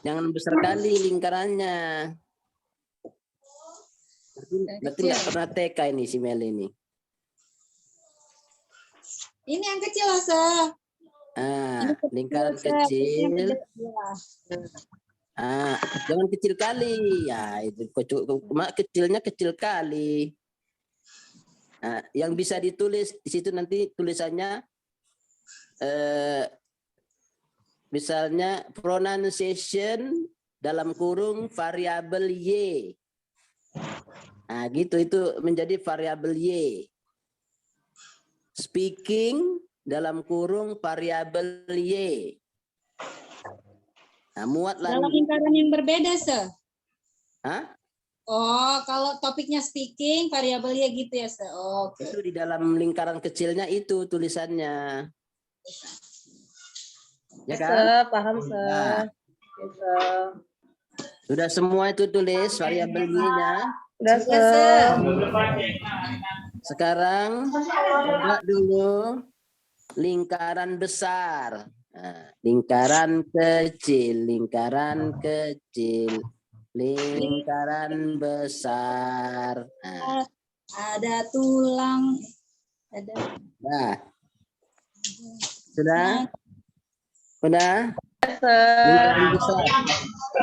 Jangan besar kali lingkarannya. Berarti nggak pernah TK ini si Mel ini. Ini yang kecil, Asa. Lingkaran kecil. Jangan kecil kali. Ya, itu kecilnya kecil kali. Yang bisa ditulis di situ nanti tulisannya misalnya pronunciation dalam kurung variabel Y. Nah, gitu itu menjadi variabel Y. Speaking dalam kurung variabel Y. Nah, muatlah dalam lingkaran yang berbeda, Se. Hah? Oh, kalau topiknya speaking, variabelnya gitu ya, Se. Oh, Itu di dalam lingkaran kecilnya itu tulisannya. Ya kan? Paham, Se. Nah, sudah semua itu tulis variabel Y-nya. Udah, Se. Sekarang coba dulu lingkaran besar. Nah, lingkaran kecil, lingkaran kecil, lingkaran besar. Nah. Ada tulang. Ada. Nah. Sudah? Sudah? Lingkaran besar.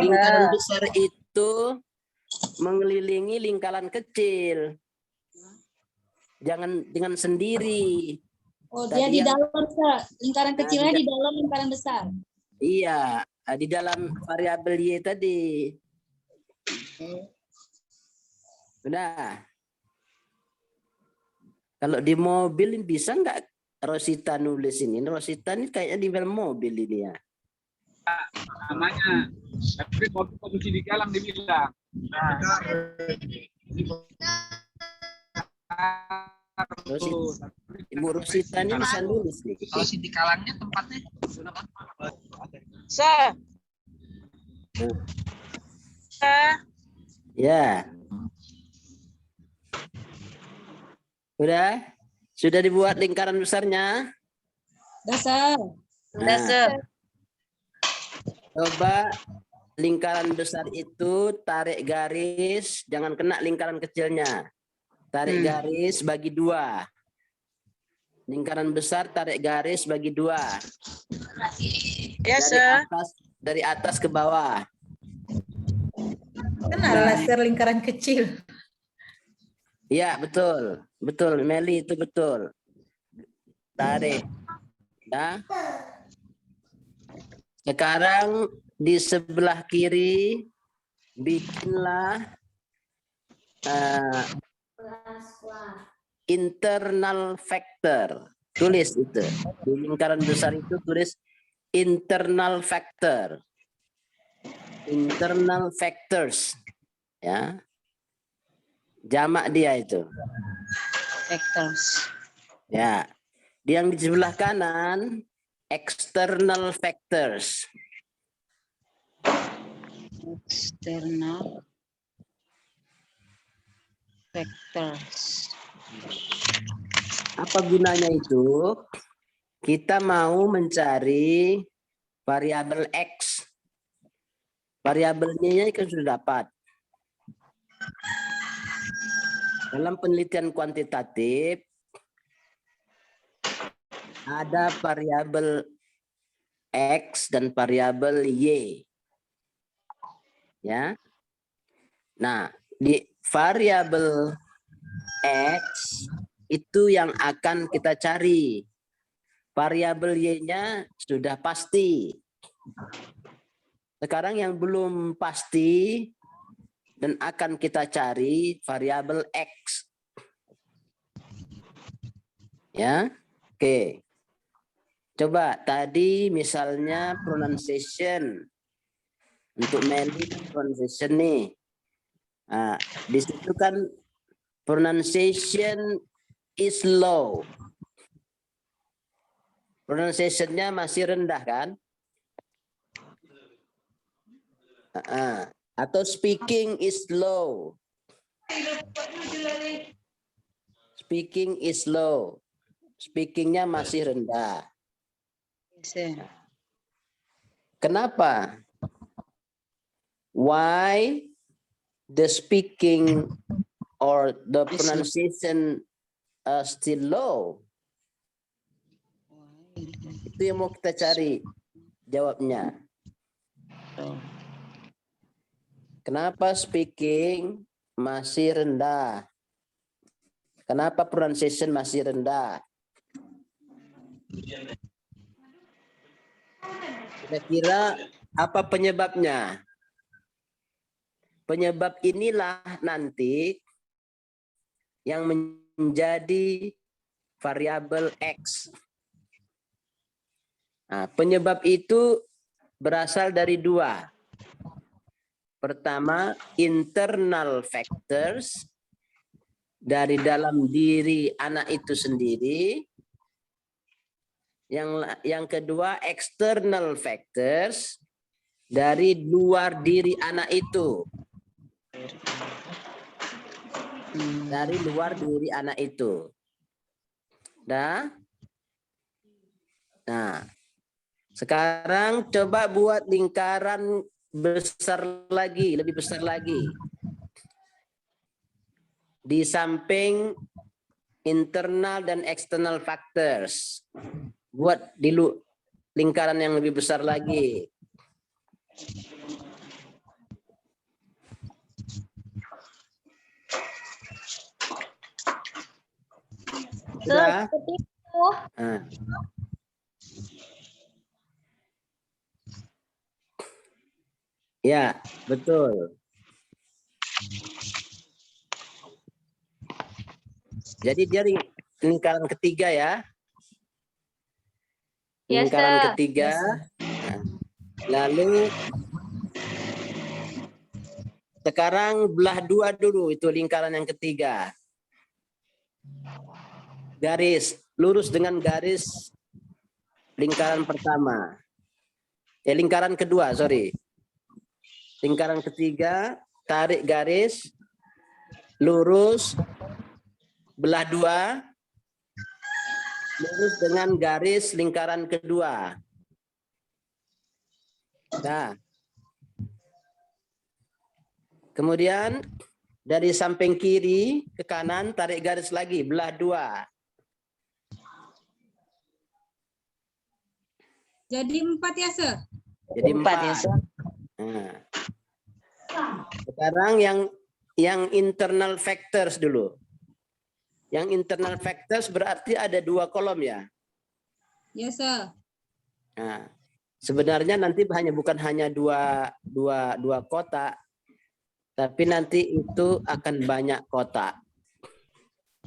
Lingkaran besar itu mengelilingi lingkaran kecil. Jangan sendiri. Oh, dia di dalam, lingkaran kecilnya di dalam lingkaran besar. Iya, di dalam variabel Y tadi. Udah. Kalau di mobil bisa nggak Rosita nulis ini? Rosita ini kayaknya di dalam mobil ini ya. Namanya, tapi komisi di galang dibilang. Ibu Rosita ini bisa nulis nih. Kalau Siti Kalangnya tempatnya Ya. Sudah dibuat lingkaran besarnya? Dasar. Nah, coba lingkaran besar itu tarik garis, jangan kena lingkaran kecilnya. Tarik garis bagi 2. Lingkaran besar tarik garis bagi 2. Ya, Se. Dari atas ke bawah. Kenal laser lingkaran kecil. Iya, betul. Betul, Meli, itu betul. Tarik. Ya. Sekarang di sebelah kiri bikinlah internal factor. Tulis itu. Di lingkaran besar itu tulis internal factor. Internal factors. Ya. Jamak dia itu. Factors. Ya. Yang di sebelah kanan external factors. External factors. Apa gunanya itu? Kita mau mencari variabel X. Variabelnya kan sudah dapat. Dalam penelitian kuantitatif, ada variabel X dan variabel Y. Ya. Nah, di variabel X itu yang akan kita cari. Variabel Y-nya sudah pasti. Sekarang yang belum pasti dan akan kita cari variabel X. Ya. Oke. Coba tadi misalnya pronunciation. Untuk Meli pronunciation nih. Nah, di situ kan pronunciation is low. Pronunciation-nya masih rendah kan? Atau speaking is low. Speaking is low. Speaking-nya masih rendah. Kenapa? why the speaking or the pronunciation still low? Itu yang mau kita cari jawabnya. Kenapa speaking masih rendah? Kenapa pronunciation masih rendah? Kira-kira apa penyebabnya? Penyebab inilah nanti yang menjadi variabel X. Nah, penyebab itu berasal dari dua. Pertama, internal factors dari dalam diri anak itu sendiri. Yang kedua, external factors dari luar diri anak itu. Dari luar diri anak itu. Nah, sekarang coba buat lingkaran besar lagi, lebih besar lagi. Di samping internal dan external factors. Buat di lingkaran yang lebih besar lagi. Sudah? Nah. Ya, betul. Jadi dia lingkaran ketiga ya. Lingkaran ketiga. Nah, lalu sekarang belah dua dulu, itu lingkaran yang ketiga. Garis, lurus dengan garis lingkaran pertama. Lingkaran kedua, sorry. Lingkaran ketiga, tarik garis, lurus, belah dua, lurus dengan garis lingkaran kedua. Nah. Kemudian dari samping kiri ke kanan, tarik garis lagi, belah dua. Jadi 4 ya, Sir? Jadi 4 ya, Sir. Nah. Sekarang yang internal factors dulu. Yang internal factors berarti ada 2 kolom ya? Yes, Sir. Nah, sebenarnya nanti bukan hanya dua kotak, tapi nanti itu akan banyak kotak.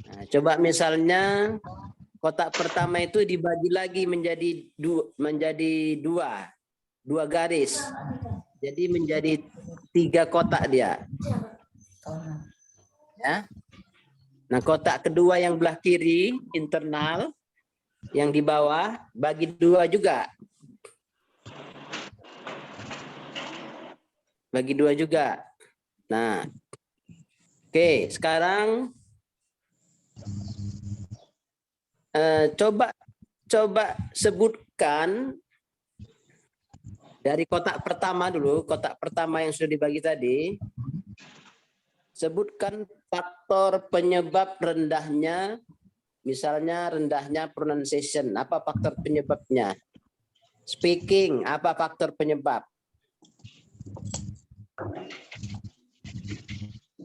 Nah, coba misalnya kotak pertama itu dibagi lagi menjadi dua garis. Jadi menjadi 3 kotak dia. Ya. Nah, kotak kedua yang belah kiri internal, yang di bawah bagi 2 juga. Bagi 2 juga. Nah, oke, sekarang coba sebutkan dari kotak pertama dulu, kotak pertama yang sudah dibagi tadi. Sebutkan faktor penyebab rendahnya, misalnya rendahnya pronunciation, apa faktor penyebabnya? Speaking, apa faktor penyebab?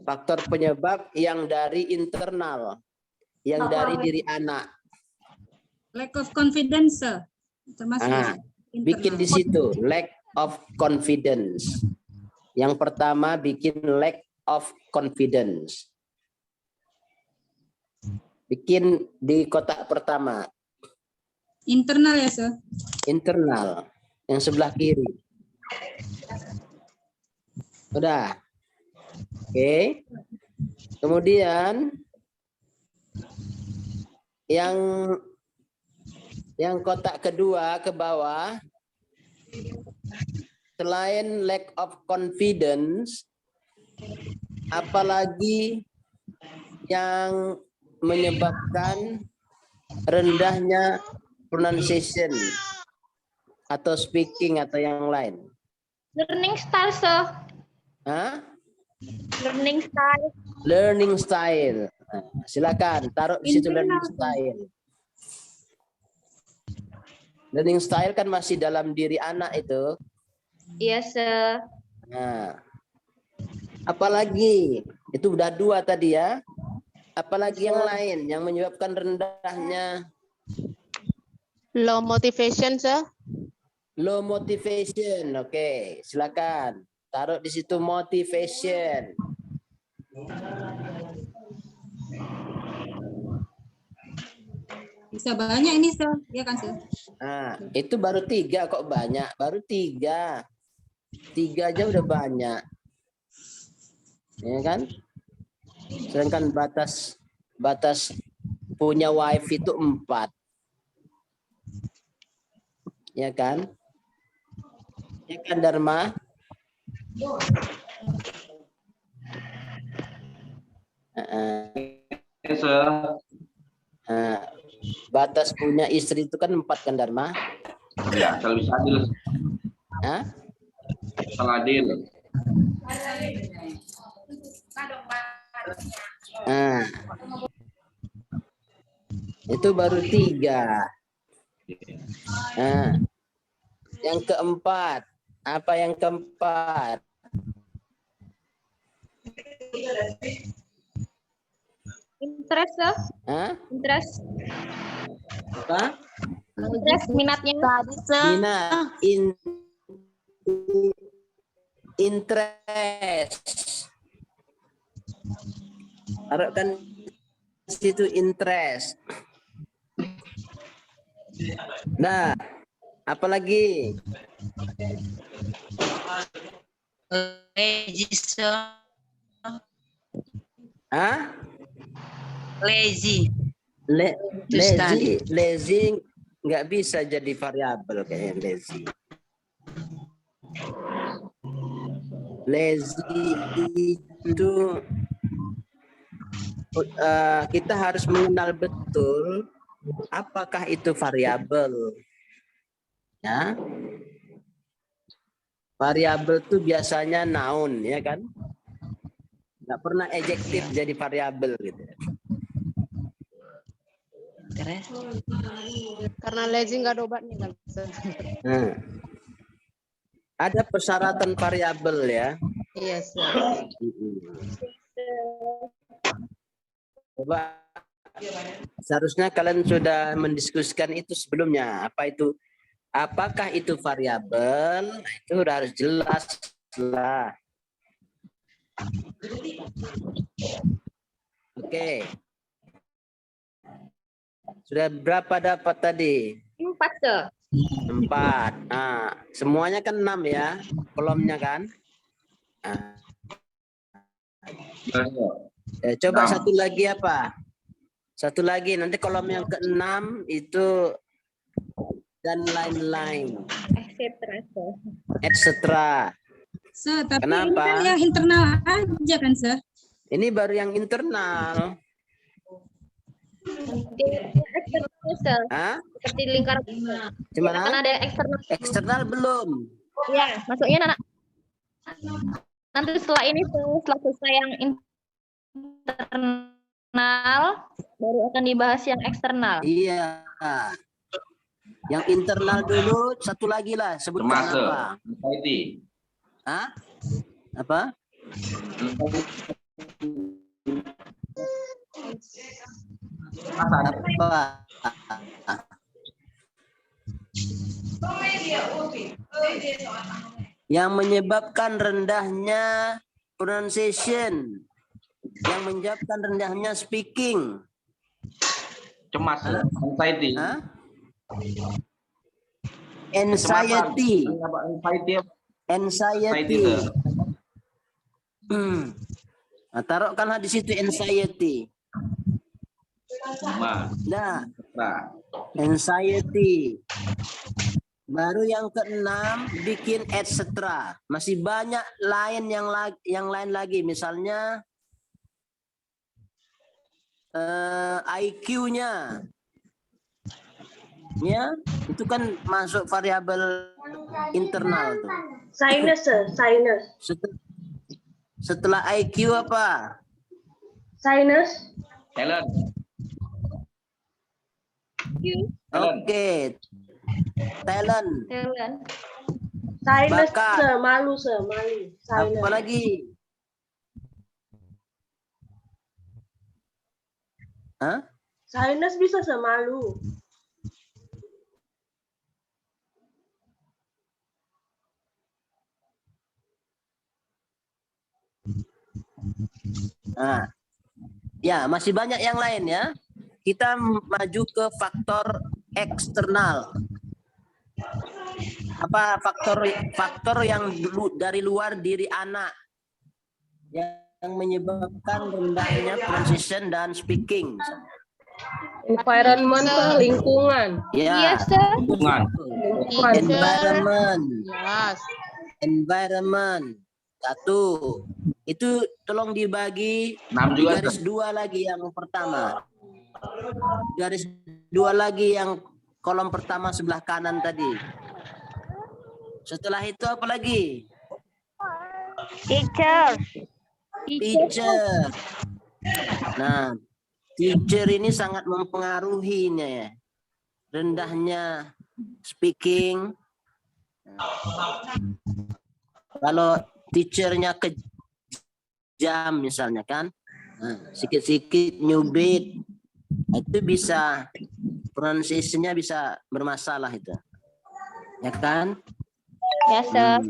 Faktor penyebab yang dari internal, yang dari diri anak. Lack of confidence, Sir. Termasuk bikin di situ, lack of confidence. Yang pertama bikin lack of confidence. Bikin di kotak pertama. Internal ya, Sir? Internal, yang sebelah kiri. Sudah. Oke. Kemudian yang kotak kedua ke bawah, selain lack of confidence, apalagi yang menyebabkan rendahnya pronunciation atau speaking atau yang lain? Learning style, Sir. Hah? Learning style. Learning style. Nah, silakan taruh di situ learning style. Learning style kan masih dalam diri anak itu. Yes, sir. Nah, apalagi itu udah 2 tadi ya. Apalagi yang lain yang menyebabkan rendahnya Low motivation, sir. low motivation. Oke, silakan taruh di situ motivation. Bisa banyak ini, Sir. Ya kan, Sir? Nah, itu baru 3 kok banyak? Baru 3. 3 aja udah banyak. Ya kan? Sedangkan batas punya wifi itu 4. Ya kan? Ya kan, Dharma? Yes, sir. Nah, batas punya istri itu kan 4 kan, Dharma? Ya, kalau bisa adil. Hah? Kalau adil. Nah, itu baru 3. Nah, yang keempat, apa yang keempat? Interest, sir. Hah? Interest. Apa? Interest minatnya. Minat, interest. Taruhkan situ interest. Nah, apalagi? Lazy, sir. Hah? Lazy. Lazy nggak bisa jadi variabel kayaknya lazy. Lazy itu kita harus mengenal betul apakah itu variabel. Ya. Variabel itu biasanya noun, ya kan? Nggak pernah adjektif jadi variabel gitu. Karena lazy nggak ada obatnya kan, sir. Nah, ada persyaratan variabel ya. Iya, sir. Coba seharusnya kalian sudah mendiskusikan itu sebelumnya. Apakah itu variabel? Nah, itu udah harus jelas lah. Oke. Sudah berapa dapat tadi? 4, sir. 4. Nah, semuanya kan 6 ya, kolomnya kan? Nah, coba 6. satu lagi apa? Satu lagi, nanti kolom yang ke-6 itu dan lain-lain, etc. Sir, tapi Kenapa? ini kan yang internal aja kan, Sir? Ini baru yang internal. Eksternal, sir. Hah? Seperti lingkaran. Gimana? Akan ada eksternal. Eksternal belum. Ya, maksudnya nanti setelah ini, setelah selesai yang internal, baru akan dibahas yang eksternal. Iya. Yang internal dulu, satu lagi lah, sebutkan Termasuk apa? anxiety. Hah? Apa? Apa? Yang menyebabkan rendahnya pronunciation, yang menyebabkan rendahnya speaking. Cemas, anxiety. Hah? Anxiety. Anxiety. Nah, taruhkanlah di situ anxiety. Nah, anxiety. Baru yang ke-6 bikin etc. Masih banyak yang lain lagi, misalnya IQ-nya. Ya, itu kan masuk variabel internal tuh. Sinus, sir. Sinus. Setelah IQ apa? Sinus. Talent. Oke. Talent. Talent. Sinus, Bakat. sir. Malu, sir. Malu. Sinus. Apa lagi? Hah? Sinus bisa, sir. Malu. Nah, ya masih banyak yang lain ya. Kita maju ke faktor eksternal. Apa faktor yang dari luar diri anak yang menyebabkan rendahnya pronunciation dan speaking. Environment, sir. Lingkungan. Ya, Yes, sir. Lingkungan. environment. Yes. Environment. Satu. Itu tolong dibagi 6 di juga. garis 2 lagi yang pertama. Garis 2 lagi yang kolom pertama sebelah kanan tadi. Setelah itu apa lagi? Teacher. Teacher. Nah, teacher ini sangat mempengaruhinya ya. Rendahnya speaking. Kalau teachernya kejam misalnya kan, sikit-sikit nyubit, itu bisa pronunciation-nya bisa bermasalah itu, ya kan? Yes, sir.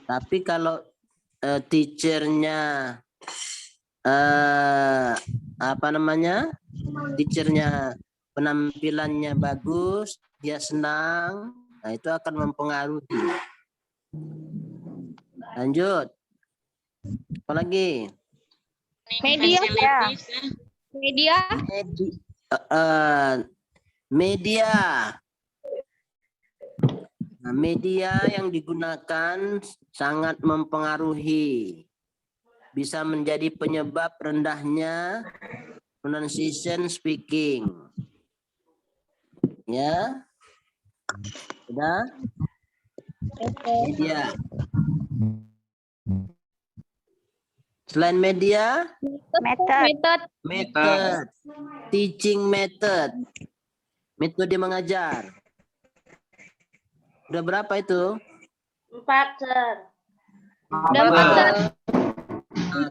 Tapi kalau teachernya apa namanya? Teachernya penampilannya bagus, dia senang, nah itu akan mempengaruhi. Lanjut. Apa lagi? Media. Media. Media. Nah, media yang digunakan sangat mempengaruhi. Bisa menjadi penyebab rendahnya pronunciation speaking. Ya. Sudah? Media. Selain media, Method. method, teaching method, metode mengajar. Udah berapa itu? 4, sir. Udah 4, sir.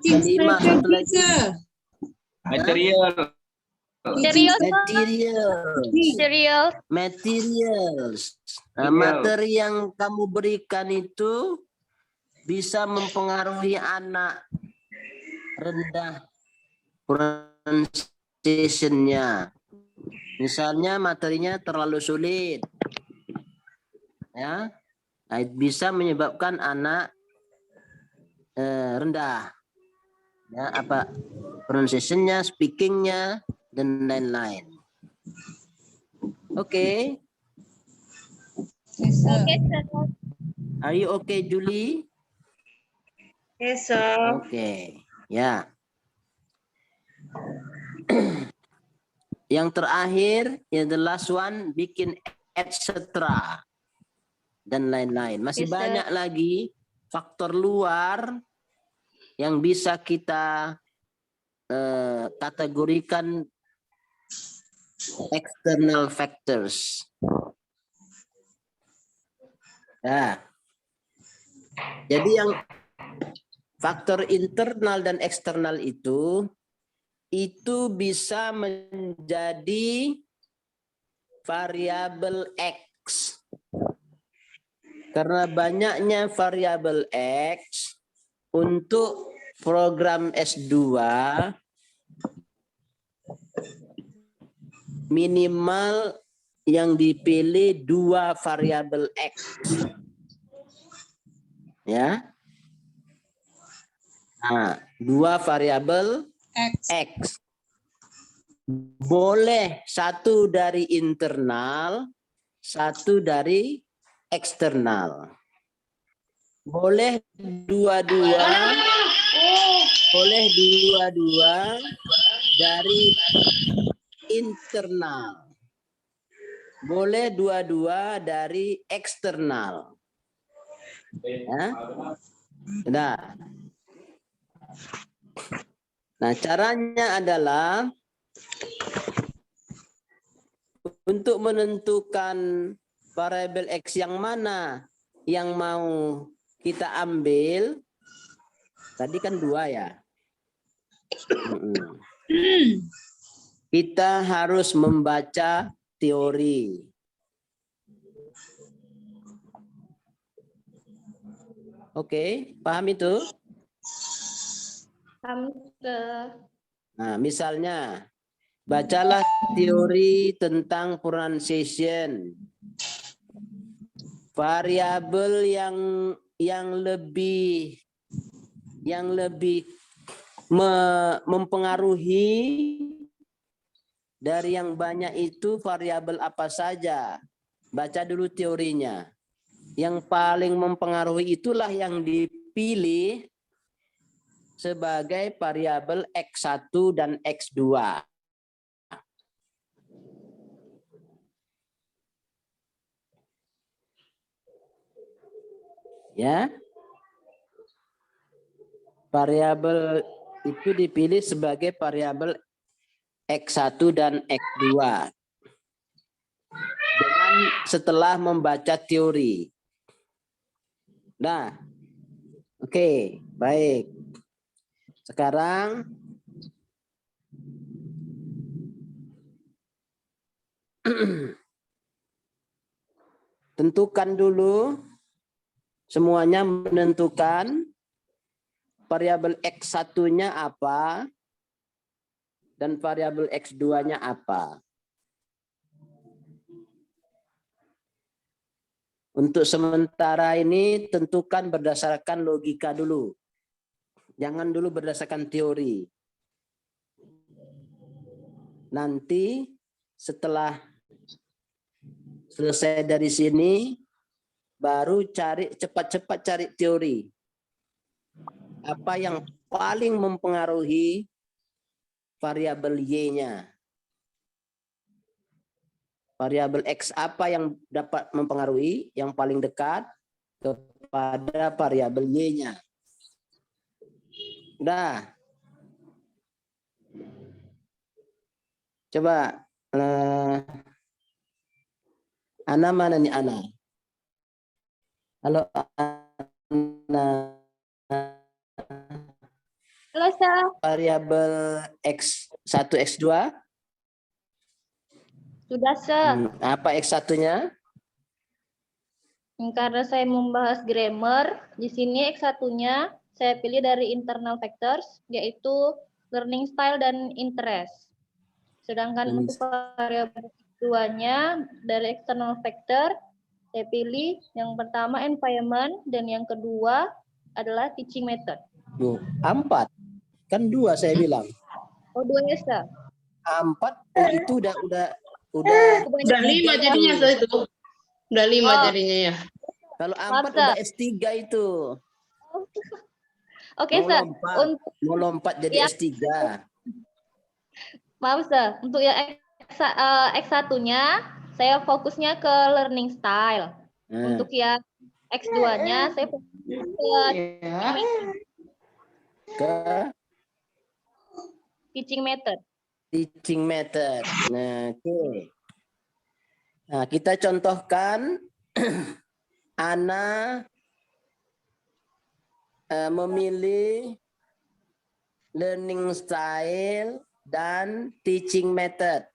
Teaching Lima, style satu lagi. teacher. Material. Material. Material, Material. materials. Nah, Material. materi yang kamu berikan itu bisa mempengaruhi anak rendah pronunciation-nya. Misalnya materinya terlalu sulit, ya, nah, bisa menyebabkan anak rendah, ya, apa pronunciation-nya, speaking-nya, dan lain-lain. Oke, Yes, sir. Yes, sir. are you okay, Julie? Yes, sir. Oke, ya. Yang terakhir, ya the last one, bikin etc. dan lain-lain. Masih Yes, sir. banyak lagi faktor luar yang bisa kita kategorikan external factors. Nah, jadi yang faktor internal dan eksternal itu bisa menjadi variabel X. Karena banyaknya variabel X untuk program S2 minimal yang dipilih 2 variabel X. Ya. Nah, 2 variabel X. Boleh 1 dari internal, 1 dari eksternal. Boleh dua-dua dari internal. Boleh dua-dua dari eksternal. Ya. Nah. Nah, caranya adalah untuk menentukan variabel X yang mana yang mau kita ambil. Tadi kan 2 ya. Kita harus membaca teori. Oke, paham itu? Nah, misalnya, bacalah teori tentang pronunciation. Variabel yang lebih mempengaruhi dari yang banyak itu variabel apa saja. Baca dulu teorinya. Yang paling mempengaruhi itulah yang dipilih sebagai variabel X1 dan X2. Ya. Variabel itu dipilih sebagai variabel X1 dan X2. Dengan setelah membaca teori. Nah, oke, baik. Sekarang tentukan dulu, semuanya menentukan variabel X1-nya apa dan variabel X2-nya apa. Untuk sementara ini tentukan berdasarkan logika dulu. Jangan dulu berdasarkan teori. Nanti setelah selesai dari sini, baru cepat-cepat cari teori. Apa yang paling mempengaruhi variabel Y-nya? Variabel X apa yang dapat mempengaruhi yang paling dekat kepada variabel Y-nya? Udah. Coba Ana mana nih Ana? Halo Ana. Halo, Sir. Variabel X1, X2? Sudah, Sir. Apa X1-nya? Karena saya membahas grammar, di sini X1-nya saya pilih dari internal factors, yaitu learning style dan interest. Sedangkan untuk variabel keduanya dari external factor, saya pilih yang pertama environment dan yang kedua adalah teaching method. 4. Kan 2 saya bilang. Oh, 2 ya, Sir. 4 itu udah Udah 5 jadinya saya itu. Udah 5 jadinya ya. Kalau 4 udah S3 itu. Oke, Sir. Mau lompat jadi Ya. S3. Maaf, Sir. Untuk yang X1-nya, saya fokusnya ke learning style. Untuk yang X2-nya, saya fokus ke teaching method. teaching method. Nah, oke. Nah, kita contohkan Ana memilih learning style dan teaching method.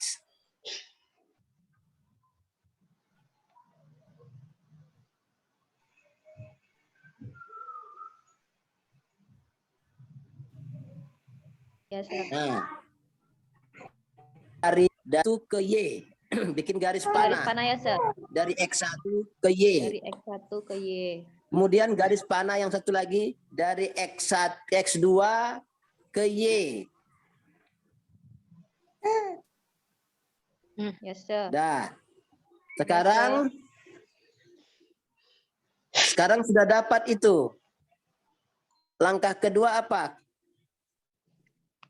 Ya, Sir. Nah, dari satu ke Y, bikin garis Garis panah. panah ya, Sir. Dari X1 ke Y. Dari X1 ke Y. Kemudian garis panah yang satu lagi dari X1, X2 ke Y. Yes, Sir. Dah. Sekarang sudah dapat itu. Langkah kedua apa?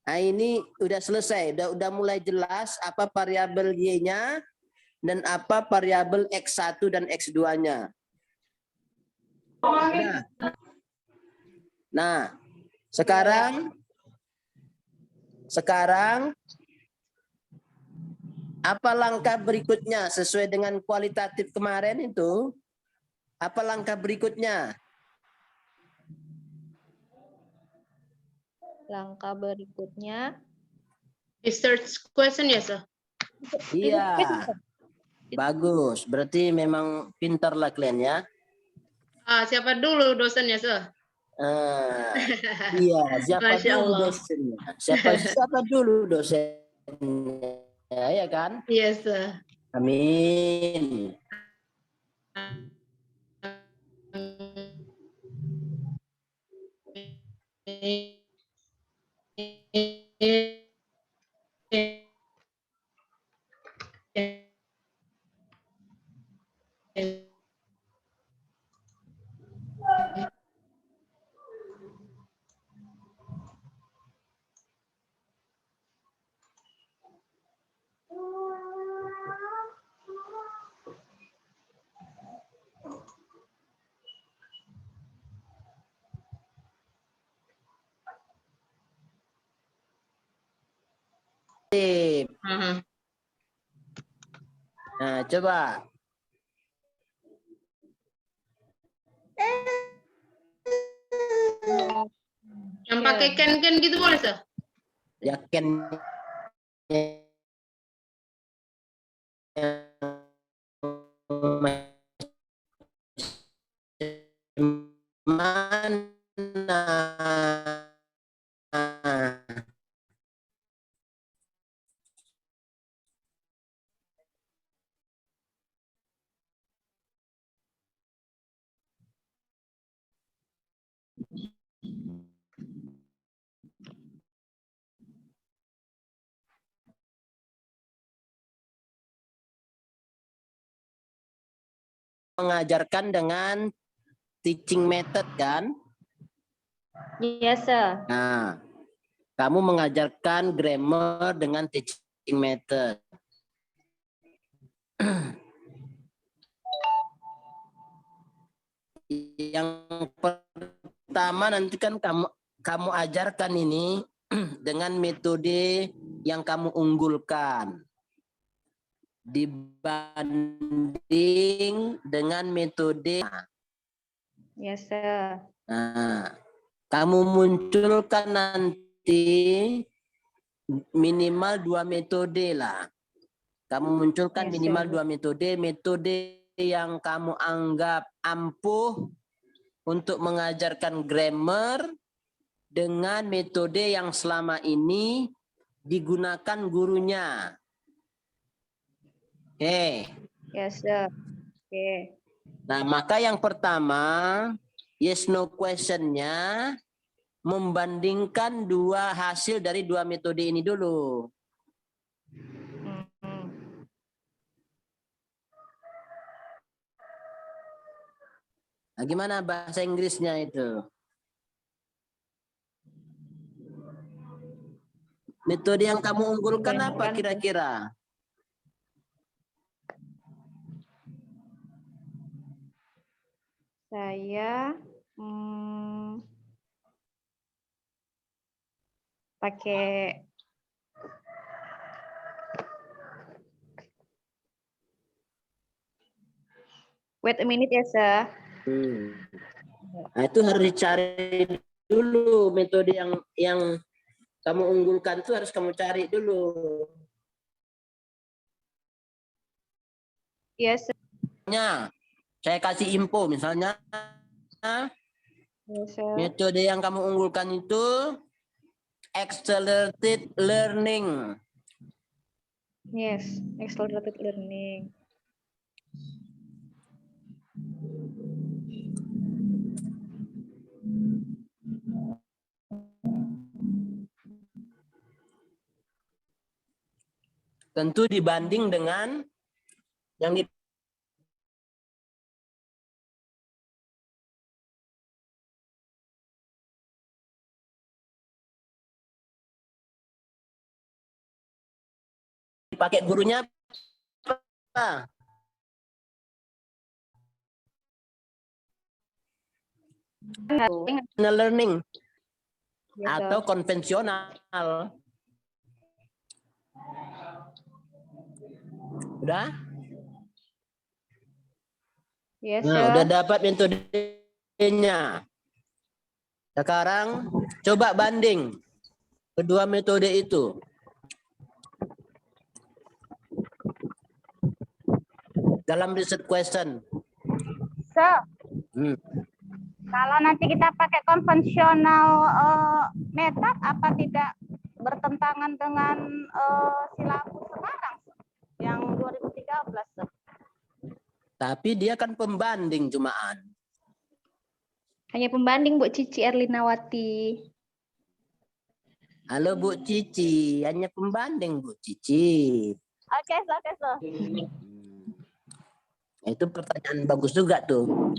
Nah, ini udah selesai, udah mulai jelas apa variabel Y-nya dan apa variabel X1 dan X2-nya. Nah, sekarang apa langkah berikutnya sesuai dengan kualitatif kemarin itu? Apa langkah berikutnya? Langkah berikutnya. Research question ya, sir? Iya. Bagus. Berarti memang pintar lah kalian ya. Siapa dulu dosennya, sir? Iya, siapa Masya dulu Allah. dosennya? Siapa dulu dosennya, ya kan? Yes, sir. Amin. Nah, coba. Yang pakai ken gitu boleh, sir? Yakin mana? Mengajarkan dengan teaching method kan? Yes, sir. Nah, kamu mengajarkan grammar dengan teaching method. Yang pertama nanti kan kamu ajarkan ini dengan metode yang kamu unggulkan dibanding dengan metode. Yes, sir. Nah, kamu munculkan nanti minimal 2 metode lah. Kamu munculkan Yes, minimal sir. 2 metode yang kamu anggap ampuh untuk mengajarkan grammar dengan metode yang selama ini digunakan gurunya. Oke. Yes, sir. Oke. Nah, maka yang pertama, yes no question-nya membandingkan dua hasil dari 2 metode ini dulu. Nah, gimana bahasa Inggrisnya itu? Metode yang kamu unggulkan apa kira-kira? Saya pakai wait a minute ya, sir. Nah, itu harus dicari dulu metode yang kamu unggulkan itu harus kamu cari dulu. Yes, sir. Saya kasih info misalnya Yes, sir. metode yang kamu unggulkan itu accelerated learning. Yes, accelerated learning. Tentu dibanding dengan yang dipakai gurunya apa? Traditional learning Yes, sir. atau konvensional. Udah? Yes, Nah, sir. udah dapat metodenya. Sekarang coba banding kedua metode itu. Dalam research question. Kalau nanti kita pakai konvensional method, apa tidak bertentangan dengan silabus sekarang yang 2013? Tapi dia kan pembanding Jumaan. Hanya pembanding Bu Cici Erlinawati. Halo Bu Cici, hanya pembanding Bu Cici. Oke, so. Itu pertanyaan bagus juga tuh.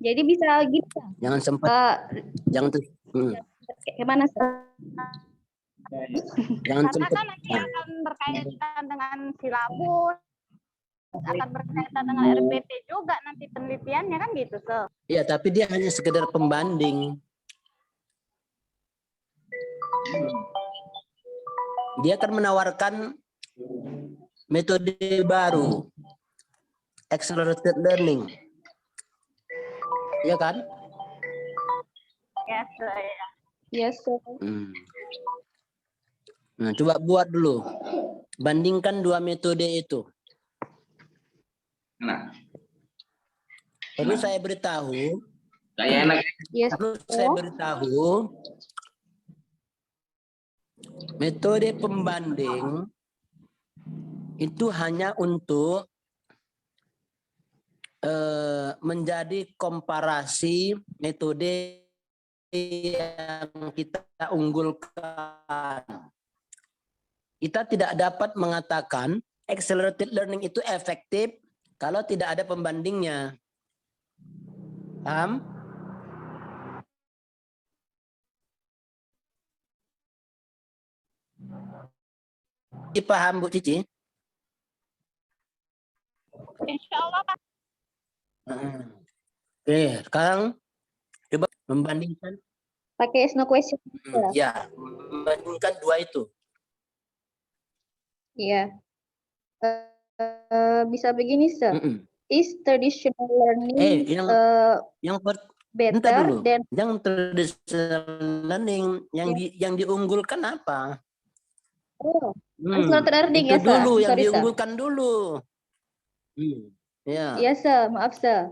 Jadi bisa gitu. Jangan sempat, jangan tuh. Gimana, sir? Jangan Karena sempat. kan nanti akan berkaitan dengan silabus, akan berkaitan dengan RPP juga nanti penelitiannya kan gitu, so. Iya, tapi dia hanya sekedar pembanding. Dia akan menawarkan metode baru, accelerated learning. Iya kan? Yes, ya. Yes, sir. Nah, coba buat dulu. Bandingkan dua metode itu. Nah, Perlu saya beritahu, kayak enak. Yes, perlu saya beritahu, metode pembanding itu hanya untuk menjadi komparasi metode yang kita unggulkan. Kita tidak dapat mengatakan accelerated learning itu efektif kalau tidak ada pembandingnya. Paham? Paham Bu Cici? Insya Allah, Pak. Oke, sekarang coba membandingkan. pakai no question. Ya, membandingkan dua itu. Iya. Bisa begini, sir. Mm-mm. Is traditional learning yang bentar better dulu. than Yang traditional learning yang diunggulkan apa? accelerated learning Itu ya, sir? dulu yang Sorry, sir. diunggulkan dulu. Ya. Iya, sir. Maaf, sir.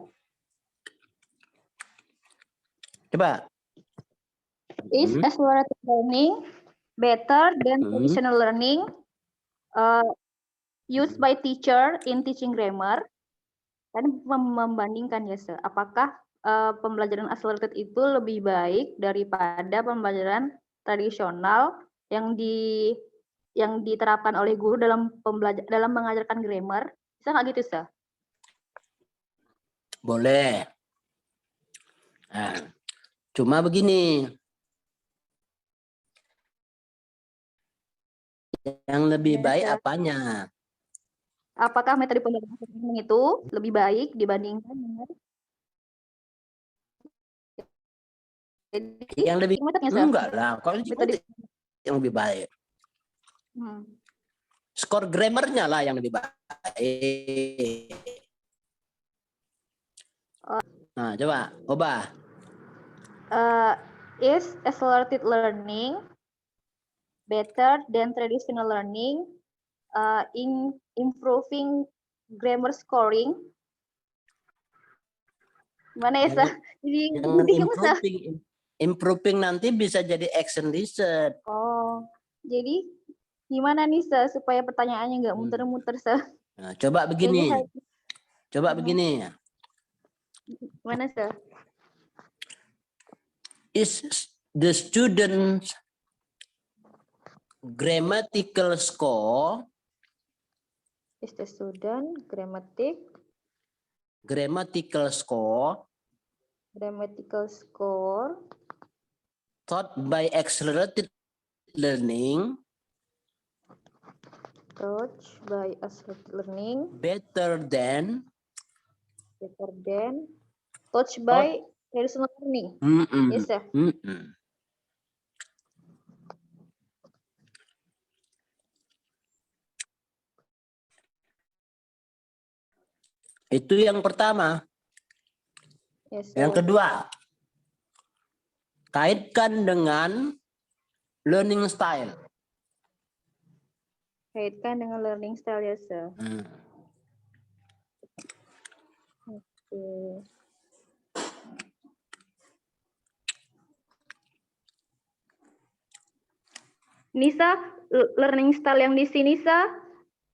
Coba. Is accelerated learning better than traditional learning used by teacher in teaching grammar? Kan membandingkan ya, sir. Apakah pembelajaran accelerated itu lebih baik daripada pembelajaran tradisional yang diterapkan oleh guru dalam mengajarkan grammar? Bisa nggak gitu, sir? Boleh. Nah, cuma begini. Yang lebih baik apanya? Apakah metode pembelajaran itu lebih baik dibandingkan dengan yang lebih metodenya, sir? enggak lah, kalau Metode yang lebih baik. Skor grammarnya lah yang lebih baik. Nah, coba, ubah. Is accelerated learning better than traditional learning in improving grammar scoring? Mana ya, sir? Jadi bingung, sir. Improving nanti bisa jadi action research. Oh, jadi gimana nih, sir, supaya pertanyaannya nggak muter-muter, sir? Nah, coba begini. Coba begini. Mana, sir? Is the student grammatical score Is the student grammatical score taught by accelerated learning better than Touched by personal learning. Mm-mm. Yes, sir. Mm-mm. Itu yang pertama. Yes, Yang sir. kedua, kaitkan dengan learning style. Kaitkan dengan learning style, yes, sir. Hmm. Oke. Nisa, learning style yang di sini, Sa,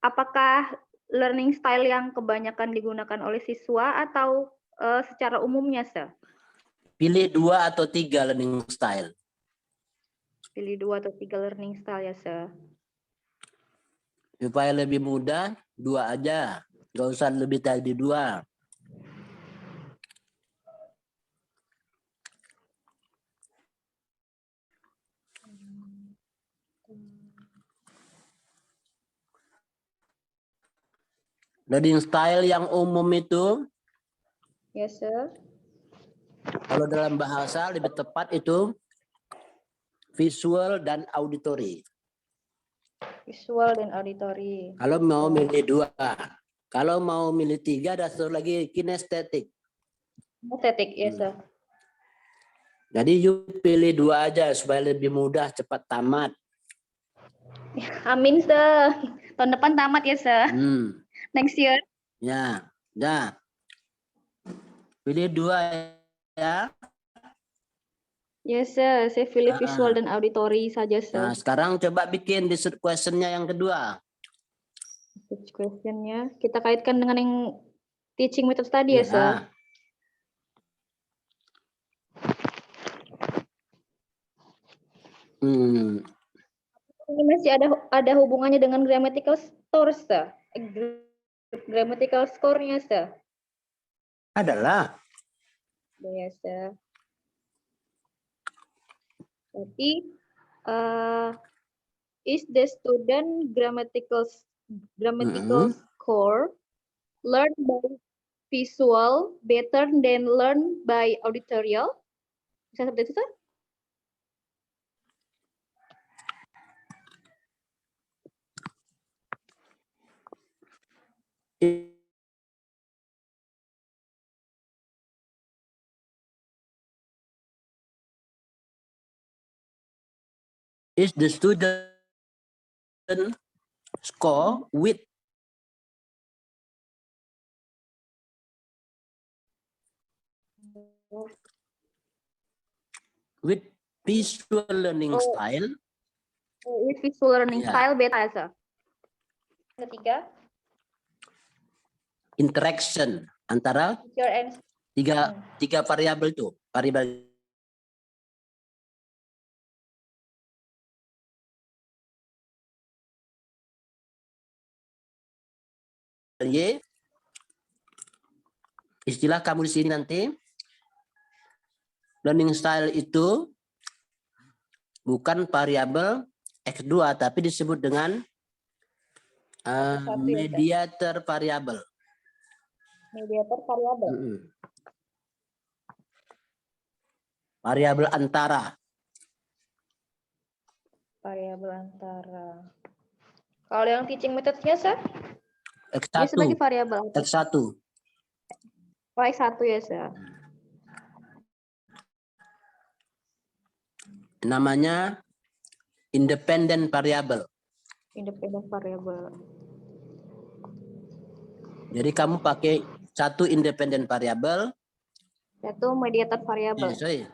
apakah learning style yang kebanyakan digunakan oleh siswa atau secara umumnya, Sa? Pilih 2 atau 3 learning style. Pilih 2 atau 3 learning style, ya, Sa. Supaya lebih mudah, 2 aja. Gak usah lebih dari 2. Learning style yang umum itu, Yes, sir. kalau dalam bahasa lebih tepat itu visual dan auditory. Visual dan auditory. Kalau mau milih 2. Kalau mau milih 3, ada satu lagi kinestetik. Estetik, yes, sir. Jadi you pilih 2 aja supaya lebih mudah, cepat tamat. Amin, Sir. Tahun depan tamat, ya, Sir. Next year. Ya, ya. Pilih 2 ya. Yes, sir. Saya pilih visual dan auditory saja, Sir. Nah, sekarang coba bikin research question-nya yang kedua. Research question-nya kita kaitkan dengan yang teaching method tadi, ya, Sir. Ini masih ada hubungannya dengan grammatical score, Sir. Grammatical score-nya, Sir. Adalah. Ya, Sir. Berarti is the student grammatical score learned by visual better than learned by auditorial? Bisa seperti itu, Sir? Is the student score with visual learning style? With visual learning style beta, Sir. Ketiga, interaction antara teacher and tiga variabel itu. Variabel Y, istilah kamu di sini nanti, learning style itu bukan variabel X2, tapi disebut dengan mediator variabel. mediator variabel. Variabel antara. Variabel antara. Kalau yang teaching methodnya, Sir? X1. Dia sebagai variabel. X1. X1, ya, Sir. Namanya independent variable. Independent variable. Jadi kamu pakai 1 independent variable. 1 mediator variable. 1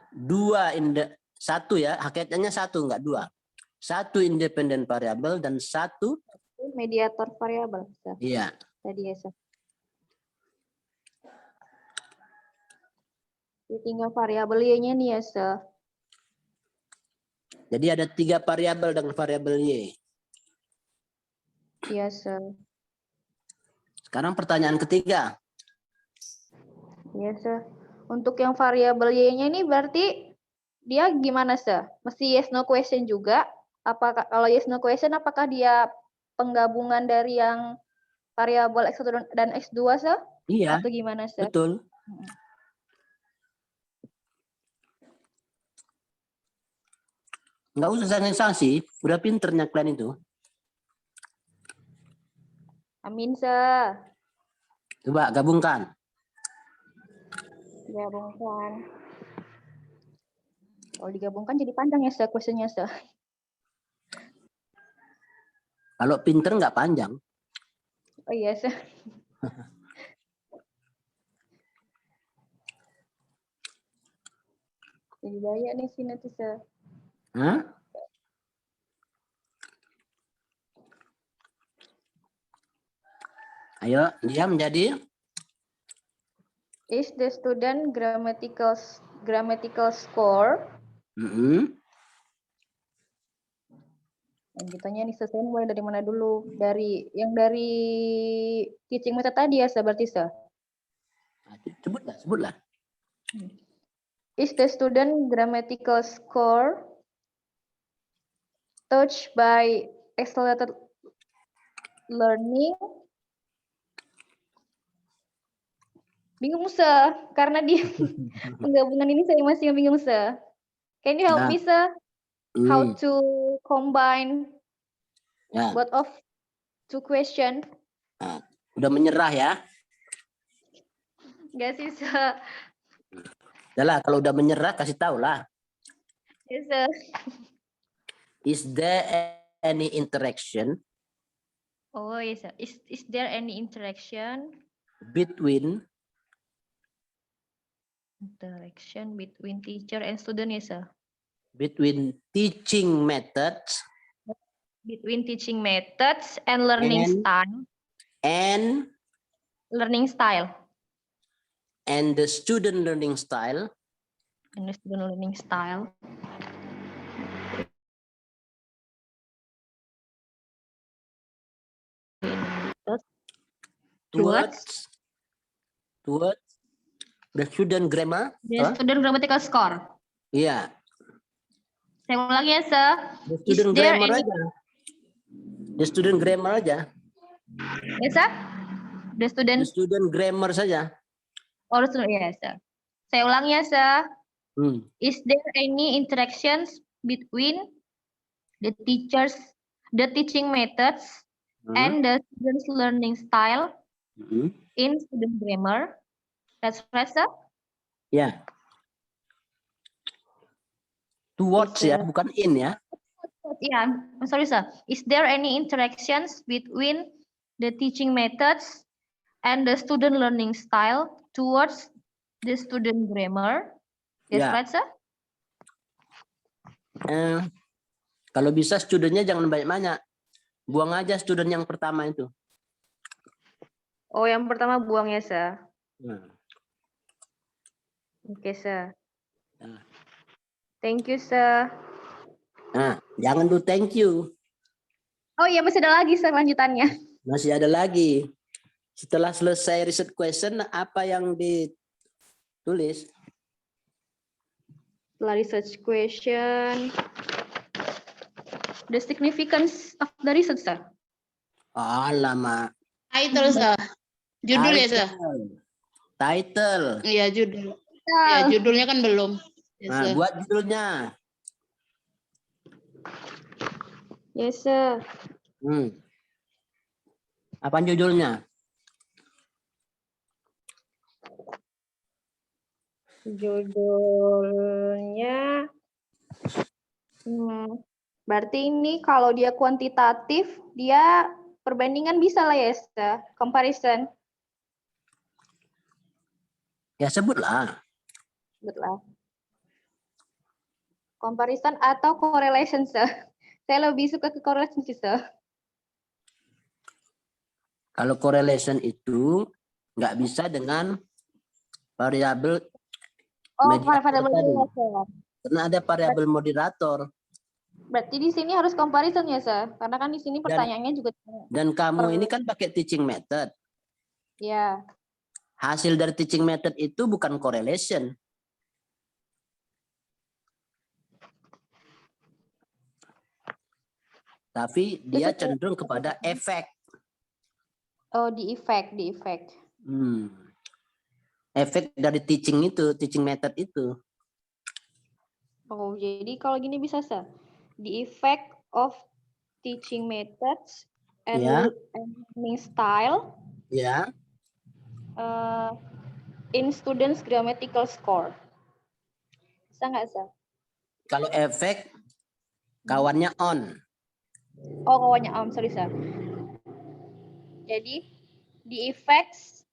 ya, hakikatnya 1 enggak 2. 1 independent variable dan 1 mediator variable. Sir. Iya. Tadi, ya, Sir. Tinggal variabel Y-nya nih, ya, Sir. Jadi ada 3 variabel dengan variabel Y. Iya, Sir. Sekarang pertanyaan ketiga. Iya, Sir. Untuk yang variabel Y-nya ini berarti dia gimana, Sir? Mesti yes no question juga? Apakah kalau yes no question apakah dia penggabungan dari yang variabel X1 dan X2, Sir? Iya. Atau gimana, Sir? Betul. Nggak usah sanksi, udah pinternya kalian itu. Amin, sir. Coba gabungkan. Gabungkan. Kalau digabungkan jadi panjang ya, sir, questionnya, sir. Kalau pinter nggak panjang. Oh iya, sir. Jadi banyak nih sini tuh, sir. Hah? Ayo, dia menjadi Is the student grammatical score? Yang ditanya nih sesuai mulai dari mana dulu? Dari teaching method tadi ya, sir, berarti, sir. sebutlah. Is the student grammatical score touched by accelerated learning? Bingung, sir, karena di penggabungan ini saya masih bingung, sir. Can you help Nah. me, sir? How to combine Ya, both of two question? udah menyerah ya. Enggak sih, sir. Udah kalau udah menyerah kasih tahu lah. Yes, sir. Is there any interaction Oh, yes, sir. Is there any interaction between teacher and student, yes, sir? between teaching methods Between teaching methods and learning And- style. and the student learning style? And the student learning style. Towards the student grammar? The student grammatical score. Iya, Saya ulangi ya, sir. the student there grammar any- aja. The student grammar aja. Yes, sir. The The student, student grammar saja. or student, yes, sir. Saya ulangi ya, sir. Hmm. Is there any interactions between the teaching methods and the student's learning style Hmm. in student grammar? That's right, sir. Ya. Towards ya, bukan in ya. Yeah, I'm sorry, sir. Is there any interactions between the teaching methods and the student learning style towards the student grammar? That's Yeah. right, sir. Kalau bisa studentnya jangan banyak-banyak. Buang aja student yang pertama itu. Oh, yang pertama buang ya, sir. Nah. Oke, sir. Nah. Thank you, sir. Nah, jangan do thank you. Oh iya, masih ada lagi, sir, lanjutannya. Masih ada lagi. Setelah selesai research question, apa yang ditulis? Setelah research question, the significance of the research, sir. Alamak. Title, sir. Judul ya, sir? Title. Iya, judul. Ya, judulnya kan belum. Yes, Nah, sir. buat judulnya. Yes, sir. Apa judulnya? Judulnya, berarti ini kalau dia kuantitatif, dia perbandingan bisa lah ya, sir. Comparison. Ya sebutlah. Betul. Comparison atau correlation, sir. Saya lebih suka ke correlation sih, sir. Kalau correlation itu nggak bisa dengan variabel Oh, Mediator variable tadi. ya, sir. karena ada variabel moderator Berarti di sini harus comparison ya, sir. Karena kan di sini pertanyaannya juga dan kamu ini kan pakai teaching method. ya. Hasil dari teaching method itu bukan correlation. Tapi dia cenderung kepada efek. Oh, di effect. Efek dari teaching method itu. Oh, jadi kalau gini bisa, sir. the effect of teaching methods and Yeah. learning style Ya. in students' grammatical score. Bisa nggak, Sa? Kalau efek kawannya on. Oh, kawannya sorry, Sa. Jadi, the effects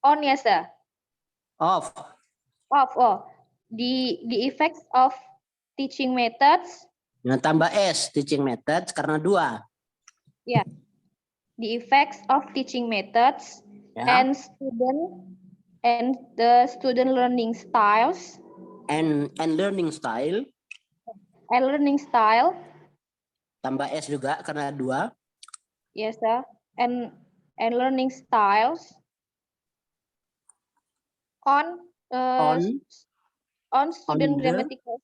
on ya, Sa? Off. Oh. The effects of teaching methods, Nah, tambah S teaching methods karena 2. the effects of teaching methods Ya. and the student learning styles And learning style tambah S juga karena 2. yes, Sa. And learning styles on student the- grammatical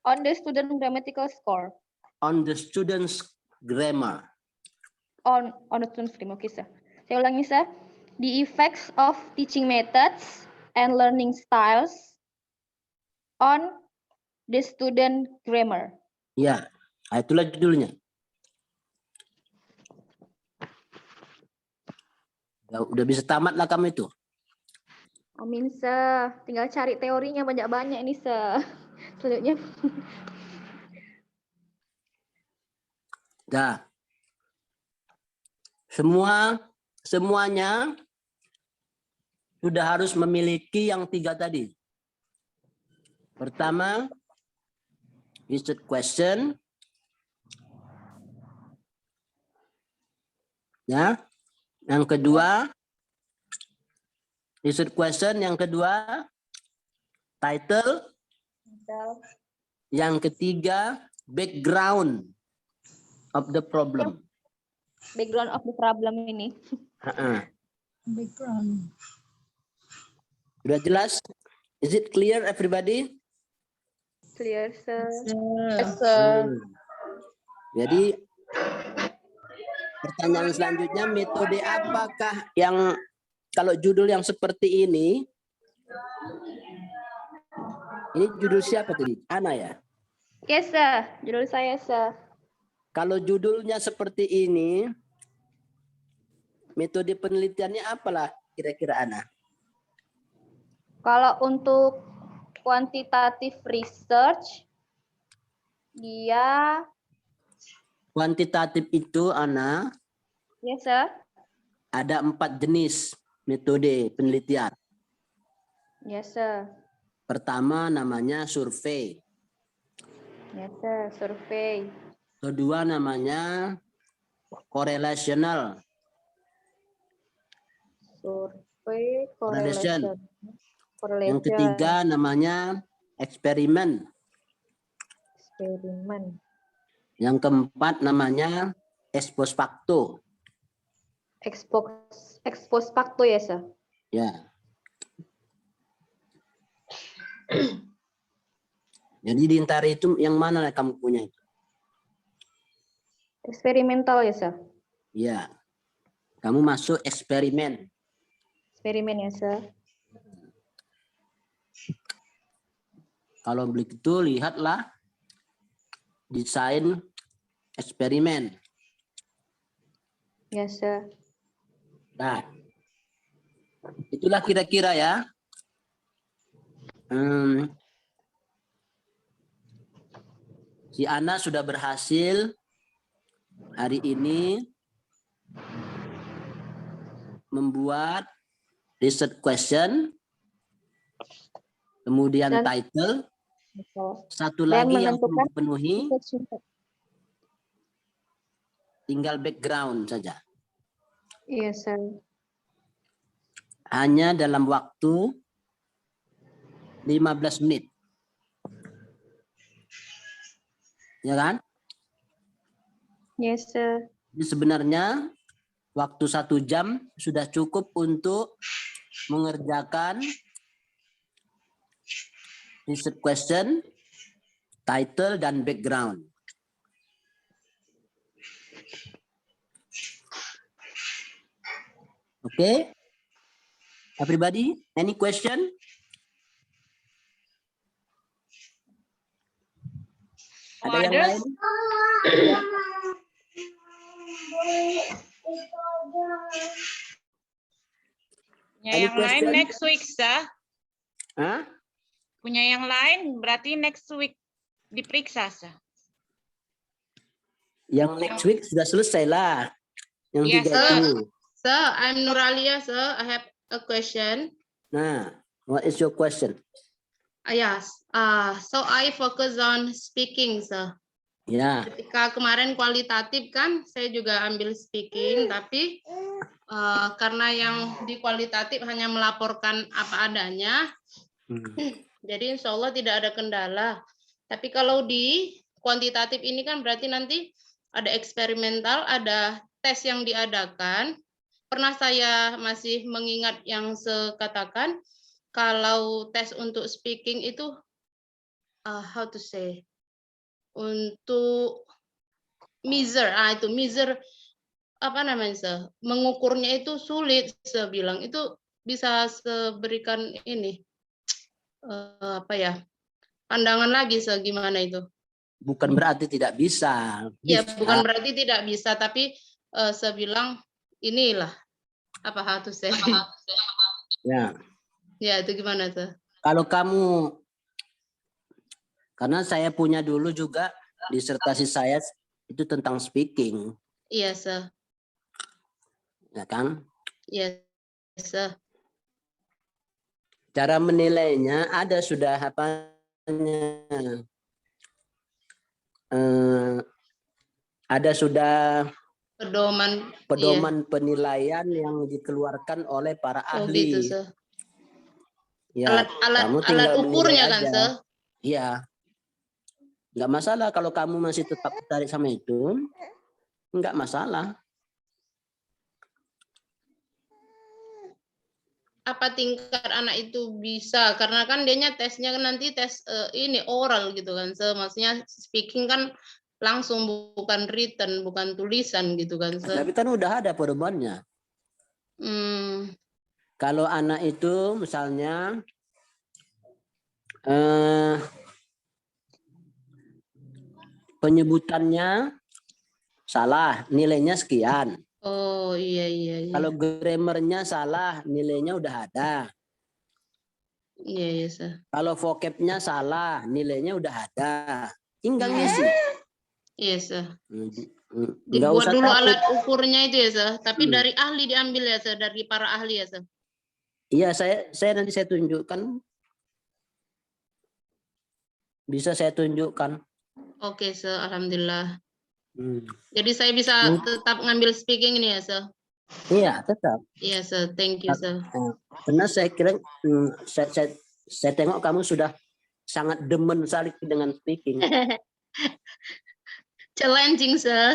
on the student grammatical score. On the student's grammar. On the student stream. Oke, Sa. Saya ulangi, Sa. The effects of teaching methods and learning styles on the student grammar. Ya, nah, itulah judulnya. Udah bisa tamat lah kamu itu. Amin, Sa. Tinggal cari teorinya banyak-banyak ini, Sa. Selanjutnya. Dah. Semuanya sudah harus memiliki yang 3 tadi. Pertama, research question. Ya. Yang kedua, research question. Yang kedua, title. Yang ketiga, background of the problem. Background of the problem ini. Background. Sudah jelas? Is it clear everybody? Clear, Sa. Jadi pertanyaan selanjutnya, metode apakah yang kalau judul yang seperti ini judul siapa tadi? Ana ya? Yes, Sa. Judul saya, Sa. Kalau judulnya seperti ini, metode penelitiannya apalah kira-kira Ana? Kalau untuk quantitative research, dia Kuantitatif itu Ana yes, Sa. ada 4 jenis metode penelitian. Yes, Sa. Pertama namanya survei. Yes, Sa. Survei. Kedua namanya correlational. Survei, Correlation. correlation. Yang ketiga namanya eksperimen. Eksperimen. Yang keempat namanya ex post facto. Expose facto ya, Sa. Ya. Jadi di antara itu yang mana kamu punya itu? Eksperimental ya, Sa. Ya. Kamu masuk eksperimen. Eksperimen ya, Sa. Kalau begitu lihatlah desain eksperimen. Ya, Sa. Nah, itulah kira-kira ya. Si Ana sudah berhasil hari ini membuat research question, kemudian Dan- title, satu Dan lagi yang perlu menentukan dipenuhi, tinggal background saja. Iya, Sa. Hanya dalam waktu 15 menit. Ya kan? Yes, Sa. Jadi sebenarnya waktu 1 jam sudah cukup untuk mengerjakan research question, title, dan background. Okay? Everybody, any question? Ada yang others? lain? Punya Any yang lain question? next week, sir. Hah? Punya yang lain berarti next week diperiksa, sir. Yang next week sudah selesai lah. Yang Yes, 3 sir. itu. Sir, I'm Nuralia, sir. I have a question. Nah, what is your question? Yes. So I focus on speaking, sir. Ya, Ketika kemarin kualitatif kan, saya juga ambil speaking, tapi karena yang di kualitatif hanya melaporkan apa adanya, jadi insya Allah tidak ada kendala. Tapi kalau di kuantitatif ini kan berarti nanti ada eksperimental, ada tes yang diadakan. Pernah saya masih mengingat yang sekatakan, kalau tes untuk speaking itu, how to say, untuk measure, itu measure apa namanya, sir? Mengukurnya itu sulit, saya bilang itu bisa seberikan ini apa ya, pandangan lagi, sir, gimana itu? bukan berarti tidak bisa. Ya, Bisa. bukan berarti tidak bisa, tapi saya bilang inilah apa how to say. Ya. Ya, itu gimana, sir? Kalau kamu, karena saya punya dulu juga disertasi saya itu tentang speaking, Iya, sir. ya kan? Iya, sir. Cara menilainya ada sudah apanya, ada sudah Pedoman. penilaian yang dikeluarkan oleh para Oh, gitu, ahli. sir. Ya, kamu Alat tinggal ukurnya menilai kan, aja. sir? Iya, nggak masalah kalau kamu masih tetap tertarik sama itu, nggak masalah. Apa tingkat anak itu bisa, karena kan dianya tesnya kan nanti tes ini oral gitu kan, maksudnya speaking kan langsung, bukan written, bukan tulisan gitu kan, Tapi kan udah ada pedomannya. Kalau anak itu misalnya penyebutannya salah, nilainya sekian. Oh, iya. Kalau grammarnya salah, nilainya udah ada. Iya, sir. Kalau vocabnya salah, nilainya udah ada. Tinggal ngisi. Iya, sir. Nggak Dibuat usah dulu takut. alat ukurnya itu ya, sir. Tapi dari ahli diambil ya, sir, dari para ahli ya, sir. Iya, saya nanti saya tunjukkan. Bisa saya tunjukkan. Oke, sir. Alhamdulillah. Hmm. Jadi saya bisa tetap ngambil speaking ini ya, sir? Iya, tetap. Iya, sir. Thank you, sir. Karena saya kira saya tengok kamu sudah sangat demen sekali dengan speaking. Challenging, sir.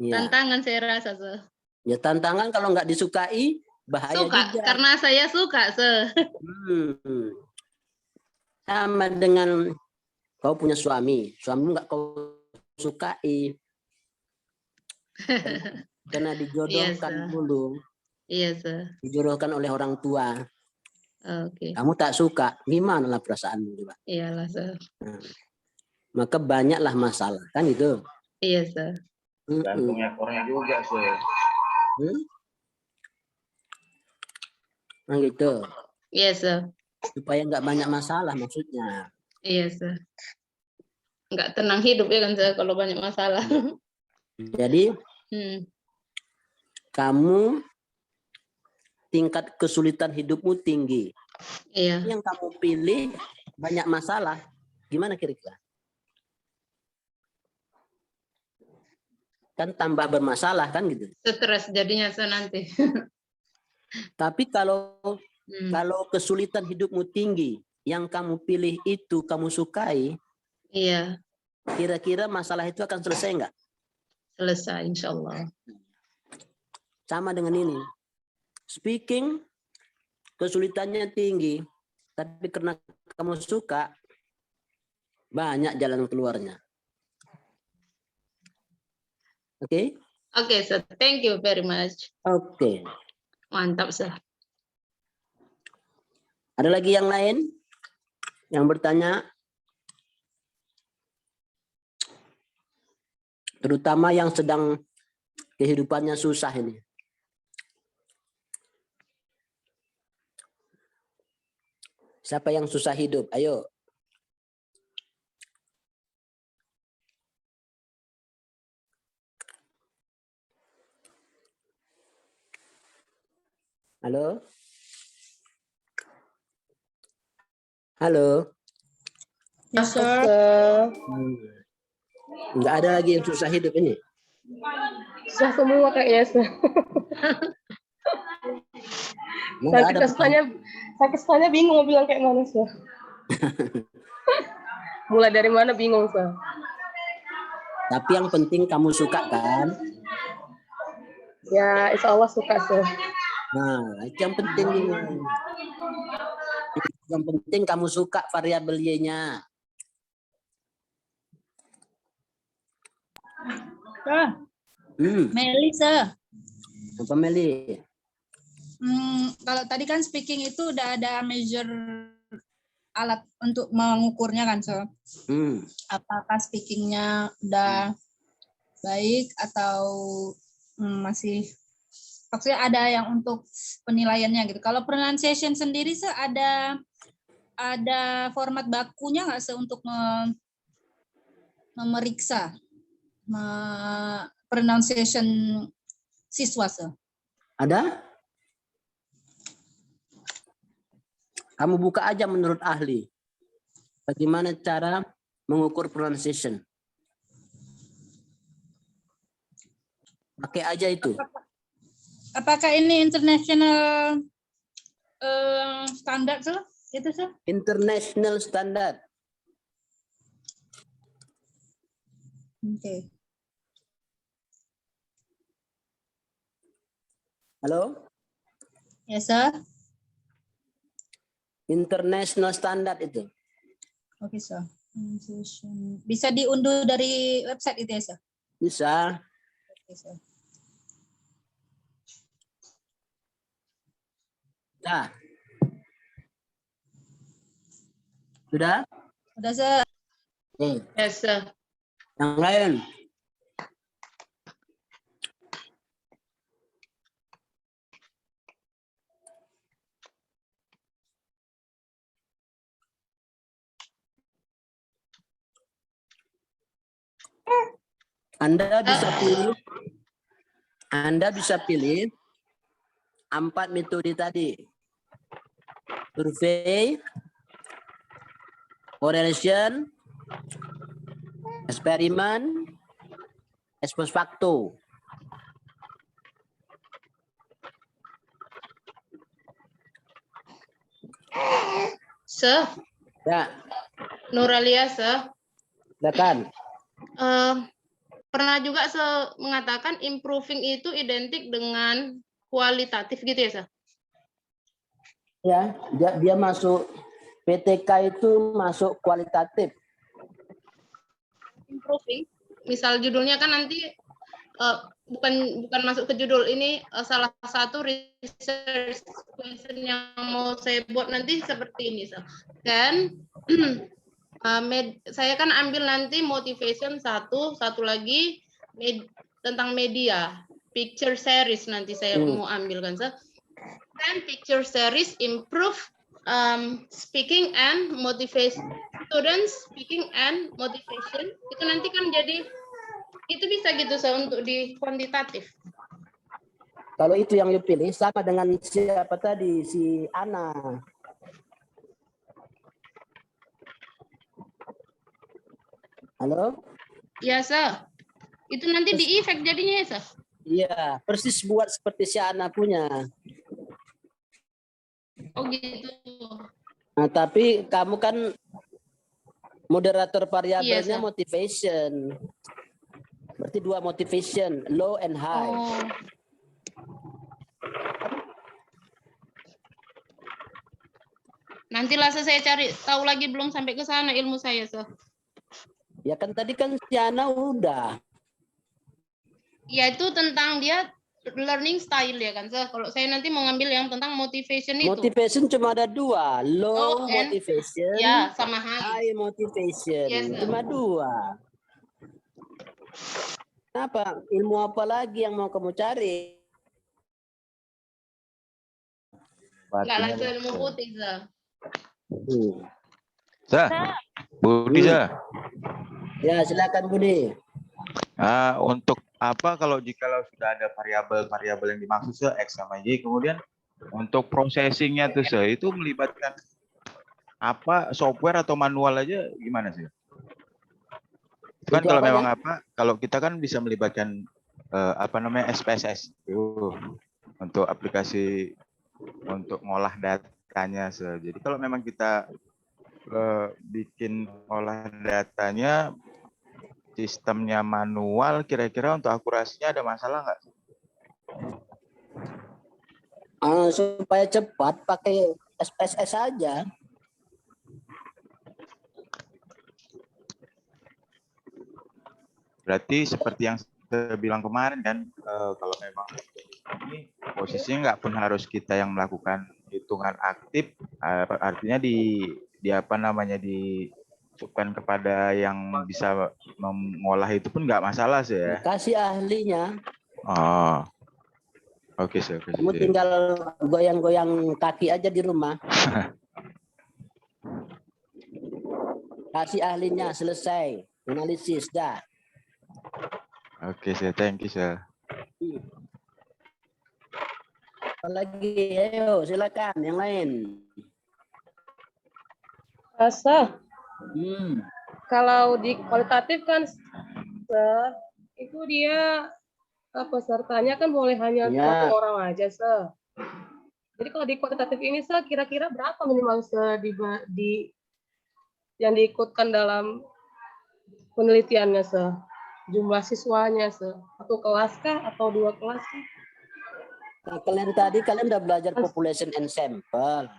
Ya. Tantangan saya rasa, sir. Ya tantangan kalau nggak disukai bahaya Suka, juga. karena saya suka, sir. Sama dengan kau punya suami nggak kau sukai. Karena dijodohkan dulu. Iya, sir. Dijodohkan oleh orang tua. Oke. Kamu tak suka, gimana lah perasaanmu juga? Iyalah, sir. Maka banyaklah masalah, kan itu. Iya, sir. Gantung ekornya juga, sih. Nah gitu. Iya, sir. Supaya nggak banyak masalah maksudnya. Iya, sir. Nggak tenang hidup ya kan, sir, kalau banyak masalah. Jadi kamu tingkat kesulitan hidupmu tinggi. Iya. Yang kamu pilih banyak masalah. Gimana kira-kira? Kan tambah bermasalah kan gitu. Stres jadinya, sir, nanti. Tapi kalau kesulitan hidupmu tinggi, yang kamu pilih itu kamu sukai, iya. Kira-kira masalah itu akan selesai nggak? Selesai, insya Allah. Sama dengan ini. Speaking, kesulitannya tinggi, tapi karena kamu suka, banyak jalan keluarnya. Oke? Oke, sir. Thank you very much. Oke. Mantap, sir. Ada lagi yang lain yang bertanya? Terutama yang sedang kehidupannya susah ini. Siapa yang susah hidup? Ayo. Halo? Halo? Yes, sir. Enggak ada lagi yang susah hidup ini. Susah semua kayaknya, sir. Enggak ada. Saya kesannya bingung mau bilang kayak mana, sir. Mulai dari mana bingung, sir. Tapi yang penting kamu suka kan? Ya, insya Allah suka, sir. Nah, itu yang penting. Yang penting kamu suka variabel Y-nya. Meli, Sir. Apa Meli? Kalau tadi kan speaking itu udah ada measure alat untuk mengukurnya kan, Sir. Apakah speakingnya udah baik atau masih, maksudnya ada yang untuk penilaiannya gitu. Kalau pronunciation sendiri Sir, ada format bakunya nggak Sir untuk memeriksa pronunciation siswa Sir? Ada? Kamu buka aja menurut ahli. Bagaimana cara mengukur pronunciation? Pakai aja itu. Apakah ini international standar Sir? Itu Sir? International standard. Oke. Halo? Ya Sir. International standard itu. Oke Sir. Bisa diunduh dari website itu ya Sir? Bisa. Oke Sir. Nah. Sudah? Sudah Sir. Yes, sir. Yang lain. Anda bisa pilih 4 metode tadi. Survei, correlation, eksperimen, ex post facto. Sir, Ya, Nuralia, sir. silakan. Pernah juga mengatakan improving itu identik dengan kualitatif gitu ya, sir? Ya, dia masuk PTK itu masuk kualitatif. Improving. Misal judulnya kan nanti bukan masuk ke judul ini, salah satu research question yang mau saya buat nanti seperti ini, sir. Dan saya kan ambil nanti motivation satu lagi tentang media, picture series nanti saya mau ambil kan, sir. Dan picture series improve speaking and motivation, students speaking and motivation, itu nanti kan jadi, itu bisa gitu sir untuk di kuantitatif. Kalau itu yang lu pilih sama dengan siapa tadi, si Ana. Halo? Ya, sir. Itu nanti di efek jadinya ya, sir? Iya, persis buat seperti si Ana punya. Oh gitu. Nah, tapi kamu kan moderator variabelnya Sir. motivation. Berarti 2 motivation, low and high. Oh. Nantilah saya cari tahu lagi, belum sampai ke sana ilmu saya, sir. Ya kan tadi kan si Ana udah. Ya itu tentang dia learning style ya kan, sir. Kalau saya nanti mau ngambil yang tentang motivation itu. Motivation cuma ada 2, low motivation, ya sama high. high motivation. Yes, sir. Cuma 2. Apa? Ilmu apa lagi yang mau kamu cari? Enggak langsung ilmu putih, Sir. Sa, Budi Sa. Ya, silakan Budi. Untuk apa kalau sudah ada variabel yang dimaksud Sa, X sama Y, kemudian untuk processingnya tuh Sa, itu melibatkan apa software atau manual aja gimana sih? Kan Itu kalau apanya? memang kalau kita kan bisa melibatkan SPSS itu untuk aplikasi untuk ngolah datanya. Jadi kalau memang kita bikin olah datanya sistemnya manual, kira-kira untuk akurasinya ada masalah nggak? Supaya cepat pakai SPSS saja. Berarti seperti yang saya bilang kemarin kan, kalau memang ini posisinya nggak pun harus kita yang melakukan hitungan aktif, artinya disubkan kepada yang bisa mengolah itu pun nggak masalah sih ya. Kasih ahlinya. Oh, oke sih. Kamu tinggal goyang-goyang kaki aja di rumah. Kasih ahlinya, selesai. Analisis, dah. Oke sih, thank you sih. Lagi, ayo silakan yang lain. Sir, Hmm. kalau di kualitatif kan, Sir, itu dia pesertanya kan boleh hanya Ya. 1 orang aja, Sir. Jadi kalau di kualitatif ini, Sir, kira-kira berapa minimal, Sir, yang diikutkan dalam penelitiannya, Sir? Jumlah siswanya, Sir. 1 kelas kah atau 2 kelas kah? Nah, kalian udah belajar population and sample.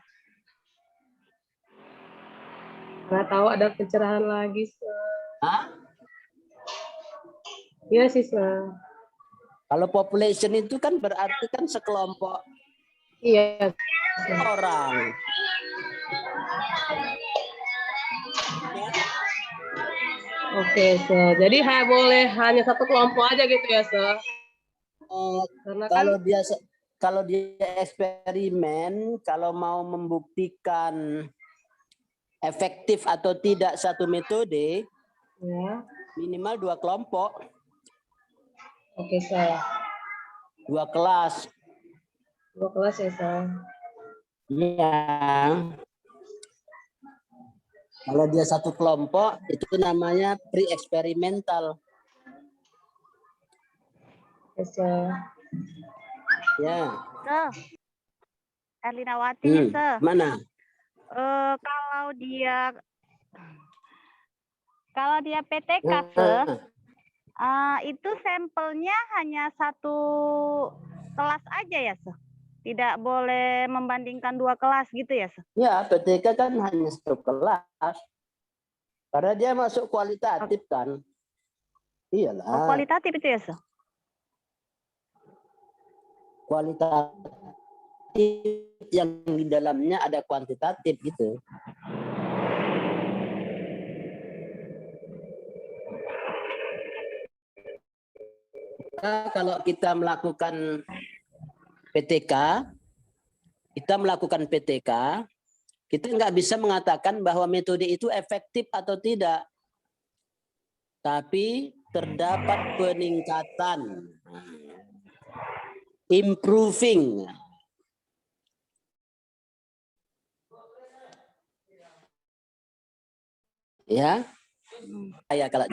Nggak tahu ada pencerahan lagi, Sir. Hah? Iya sih, Sir. Kalau population itu kan berarti kan sekelompok Iya, Sir. orang. Oke, Sir. Jadi boleh hanya 1 kelompok aja gitu ya, Sir? Karena kan Kalau dia eksperimen, kalau mau membuktikan efektif atau tidak satu metode, ya. minimal 2 kelompok, Oke, Sir. 2 kelas. 2 kelas ya, Sir. Iya. Kalau dia satu kelompok, itu namanya pre-eksperimental. Oke, Sir. Ya. Erlinawati nih, Mana? Kalau dia PTK, itu sampelnya hanya 1 kelas aja ya, Sir? Tidak boleh membandingkan 2 kelas gitu ya, Sir? Ya, PTK kan hanya 1 kelas. Karena dia masuk kualitatif kan. Iyalah. Oh, kualitatif itu ya, Sir? Kualitatif yang di dalamnya ada kuantitatif gitu. Kalau kita melakukan PTK, kita nggak bisa mengatakan bahwa metode itu efektif atau tidak. Tapi terdapat peningkatan. Improving. Ya. Ya kalau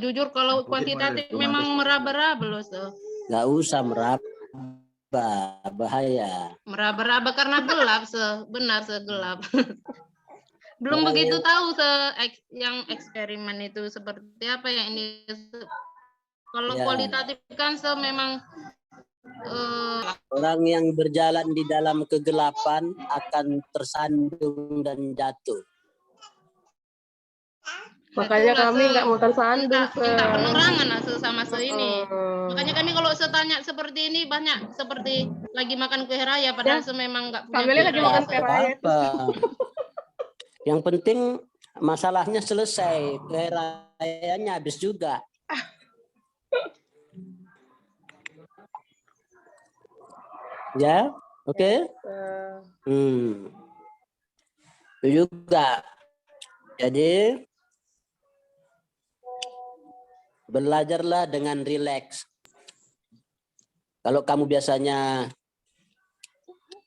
Jujur kalau kuantitatif memang meraba-raba loh, nggak usah meraba, bahaya. Meraba-raba karena gelap, benar gelap. Belum begitu tahu yang eksperimen itu seperti apa yang ini. Kalau kualitatif kan memang orang yang berjalan di dalam kegelapan akan tersandung dan jatuh. Makanya kami nggak mau tersandung. Minta penerangan sama ini. Makanya kami kalau tanya seperti ini banyak seperti lagi makan kue raya padahal memang nggak punya. Kami lagi makan kue raya. Yang penting masalahnya selesai, rayanya habis juga. Ya, oke. Itu juga. Jadi belajarlah dengan rileks. Kalau kamu biasanya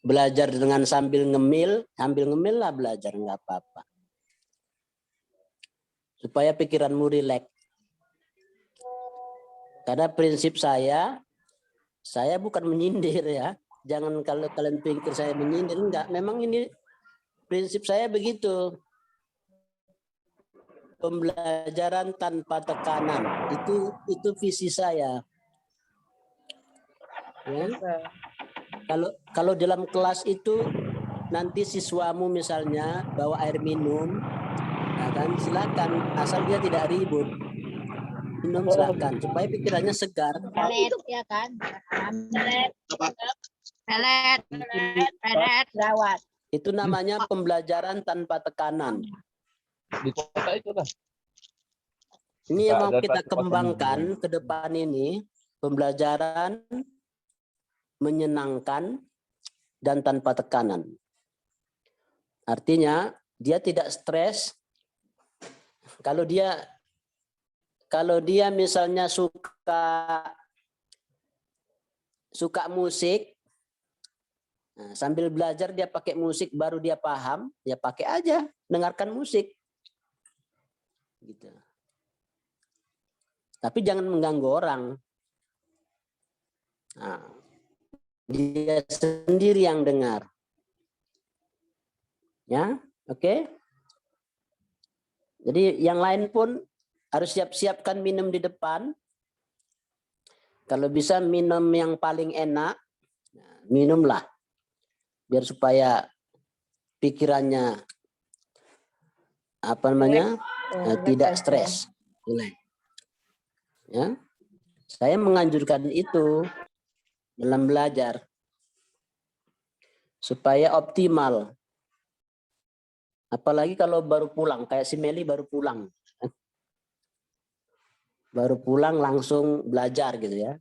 belajar dengan sambil ngemil lah belajar, nggak apa-apa. Supaya pikiranmu rileks. Karena prinsip saya bukan menyindir ya. Jangan kalau kalian pikir saya menyindir, enggak. Memang ini prinsip saya begitu. Pembelajaran tanpa tekanan. Itu visi saya. Ya. Kalau dalam kelas itu nanti siswamu misalnya bawa air minum, ya kan, silakan, asal dia tidak ribut. Minum silakan supaya pikirannya segar. Pelet ya kan? Pelet, gawat. Itu namanya pembelajaran tanpa tekanan. Di kota itu lah. Ini yang mau kita kembangkan ke depan ini, pembelajaran menyenangkan dan tanpa tekanan. Artinya dia tidak stres. Kalau dia misalnya suka musik, nah, sambil belajar dia pakai musik baru dia paham, ya pakai aja, dengarkan musik. Gitu. Tapi jangan mengganggu orang. Nah, dia sendiri yang dengar. Ya, oke. Jadi yang lain pun harus siap-siapkan minum di depan. Kalau bisa minum yang paling enak, minumlah. Biar supaya pikirannya tidak stres. Ya. Saya menganjurkan itu dalam belajar supaya optimal. Apalagi kalau baru pulang, kayak si Meli baru pulang. Baru pulang langsung belajar gitu ya.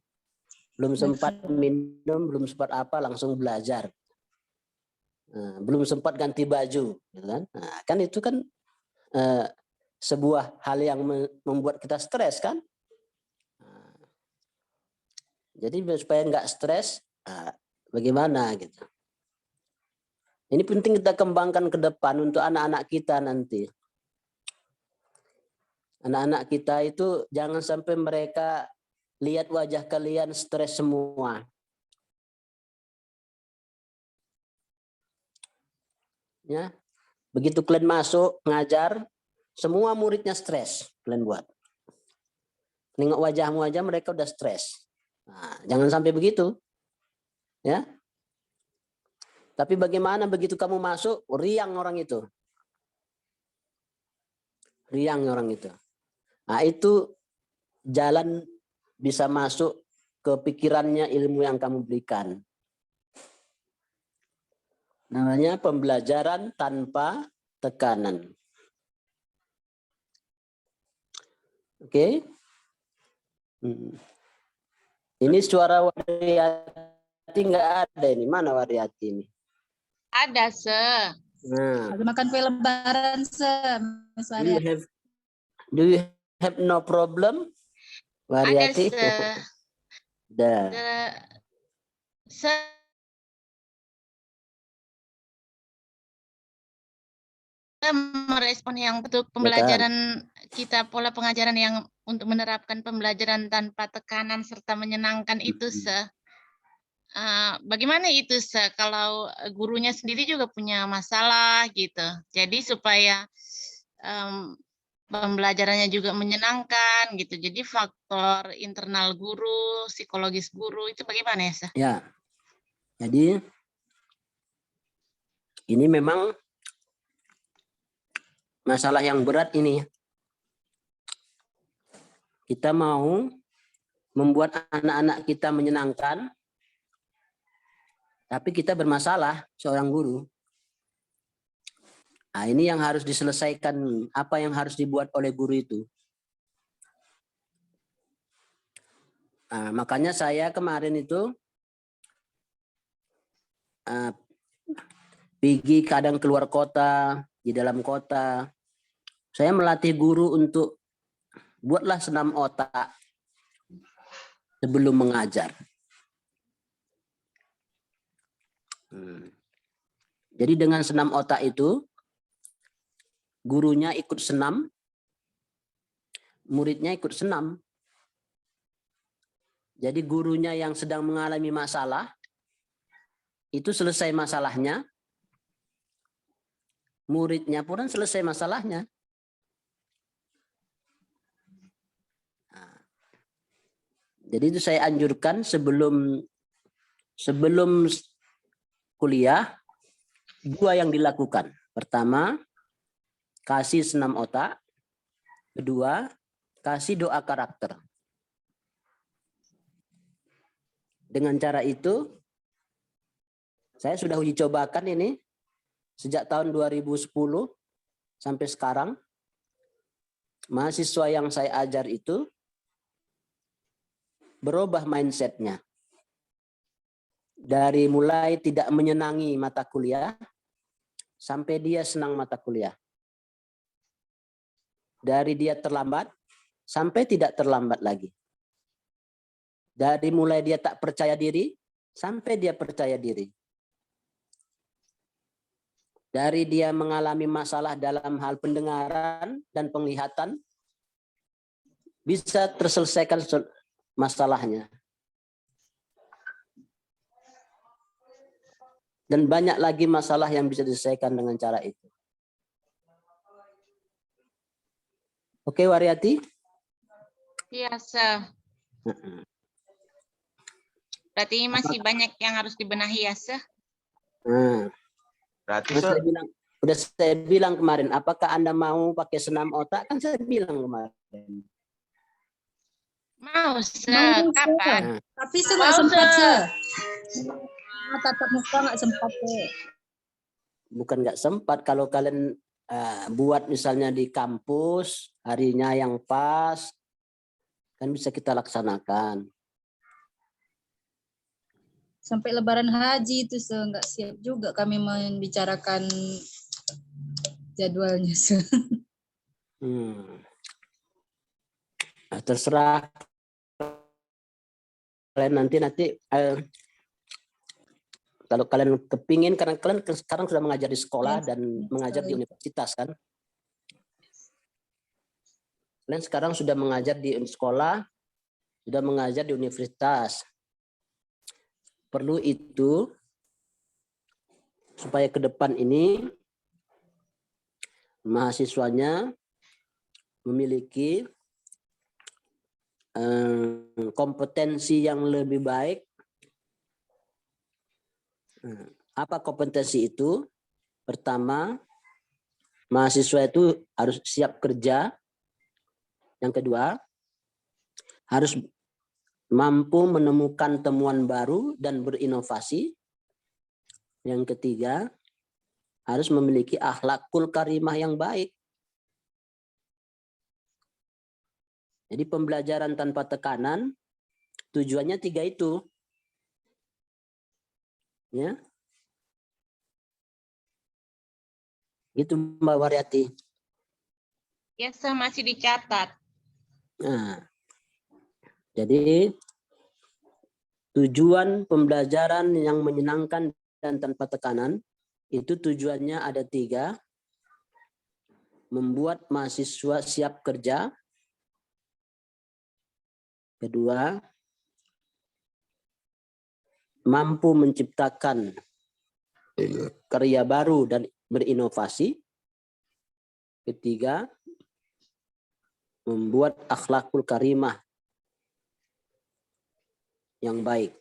Belum sempat minum, belum sempat apa, langsung belajar. Nah, belum sempat ganti baju, gitu kan? Nah, kan itu kan sebuah hal yang membuat kita stres kan? Nah, jadi supaya nggak stres, bagaimana gitu? Ini penting kita kembangkan ke depan untuk anak-anak kita nanti. Anak-anak kita itu jangan sampai mereka lihat wajah kalian stres semua. Ya, begitu kalian masuk ngajar, semua muridnya stres. Kalian buat. Nengok wajahmu aja mereka udah stres. Nah, jangan sampai begitu. Ya. Tapi bagaimana begitu kamu masuk, riang orang itu. Riang orang itu. Nah, itu jalan bisa masuk ke pikirannya ilmu yang kamu berikan. Namanya pembelajaran tanpa tekanan. Oke. Ini suara Waryati nggak ada ini. Mana Waryati ini? Ada, Se. Nah. Lagi makan kue lebaran, Se. Do you have no problem? Waryati? Ada, Se. Merespon yang untuk pembelajaran kita, pola pengajaran yang untuk menerapkan pembelajaran tanpa tekanan serta menyenangkan itu, Se. Bagaimana itu, Se? Kalau gurunya sendiri juga punya masalah gitu. Jadi supaya pembelajarannya juga menyenangkan gitu. Jadi faktor internal guru, psikologis guru itu bagaimana ya, Se? Ya. Jadi ini memang masalah yang berat ini. Kita mau membuat anak-anak kita menyenangkan, tapi kita bermasalah seorang guru. Nah, ini yang harus diselesaikan, apa yang harus dibuat oleh guru itu. Nah, makanya saya kemarin itu pergi kadang keluar kota, di dalam kota. Saya melatih guru untuk buatlah senam otak sebelum mengajar. Jadi dengan senam otak itu, gurunya ikut senam, muridnya ikut senam. Jadi gurunya yang sedang mengalami masalah, itu selesai masalahnya, muridnya pun selesai masalahnya. Nah, jadi itu saya anjurkan sebelum kuliah, 2 yang dilakukan. Pertama, kasih senam otak. Kedua, kasih doa karakter. Dengan cara itu, saya sudah uji cobakan ini sejak tahun 2010 sampai sekarang. Mahasiswa yang saya ajar itu berubah mindsetnya. Dari mulai tidak menyenangi mata kuliah, sampai dia senang mata kuliah. Dari dia terlambat, sampai tidak terlambat lagi. Dari mulai dia tak percaya diri, sampai dia percaya diri. Dari dia mengalami masalah dalam hal pendengaran dan penglihatan, bisa terselesaikan masalahnya. Dan banyak lagi masalah yang bisa diselesaikan dengan cara itu. Oke, Waryati? Iya, Sir. Berarti masih banyak yang harus dibenahi ya, Sir? Berarti udah saya bilang kemarin, apakah Anda mau pakai senam otak? Kan saya bilang kemarin. Mau, Sir. Kapan? Tapi saya nggak sempat, Sir. Tatap muka nggak sempat, Sir. Bukan nggak sempat, kalau kalian buat misalnya di kampus, harinya yang pas, kan bisa kita laksanakan. Sampai Lebaran Haji itu nggak siap juga kami membicarakan jadwalnya. Nah, terserah kalian nanti kalau kalian kepingin, karena kalian sekarang sudah mengajar di sekolah dan mengajar di universitas kan. Kalian sekarang sudah mengajar di sekolah, sudah mengajar di universitas. Perlu itu supaya ke depan ini mahasiswanya memiliki kompetensi yang lebih baik. Apa kompetensi itu? Pertama, mahasiswa itu harus siap kerja. Yang kedua, harus mampu menemukan temuan baru dan berinovasi. Yang ketiga, harus memiliki akhlakul karimah yang baik. Jadi pembelajaran tanpa tekanan, tujuannya 3 itu. Ya. Gitu Mbak Waryati. Ya, Sir, masih dicatat. Nah, jadi tujuan pembelajaran yang menyenangkan dan tanpa tekanan itu tujuannya ada 3. Membuat mahasiswa siap kerja. Kedua, mampu menciptakan karya baru dan berinovasi. Ketiga, membuat akhlakul karimah yang baik.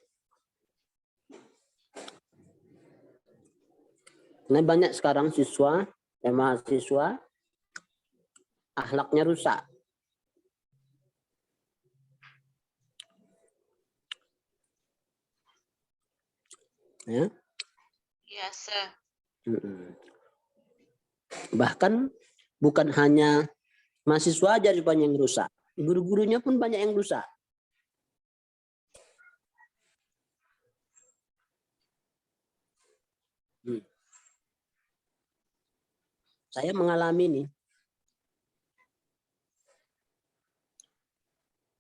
Nah, banyak sekarang mahasiswa akhlaknya rusak. Ya. Iya, Sir. Bahkan bukan hanya mahasiswa aja rupanya yang rusak, guru-gurunya pun banyak yang rusak. Saya mengalami ini.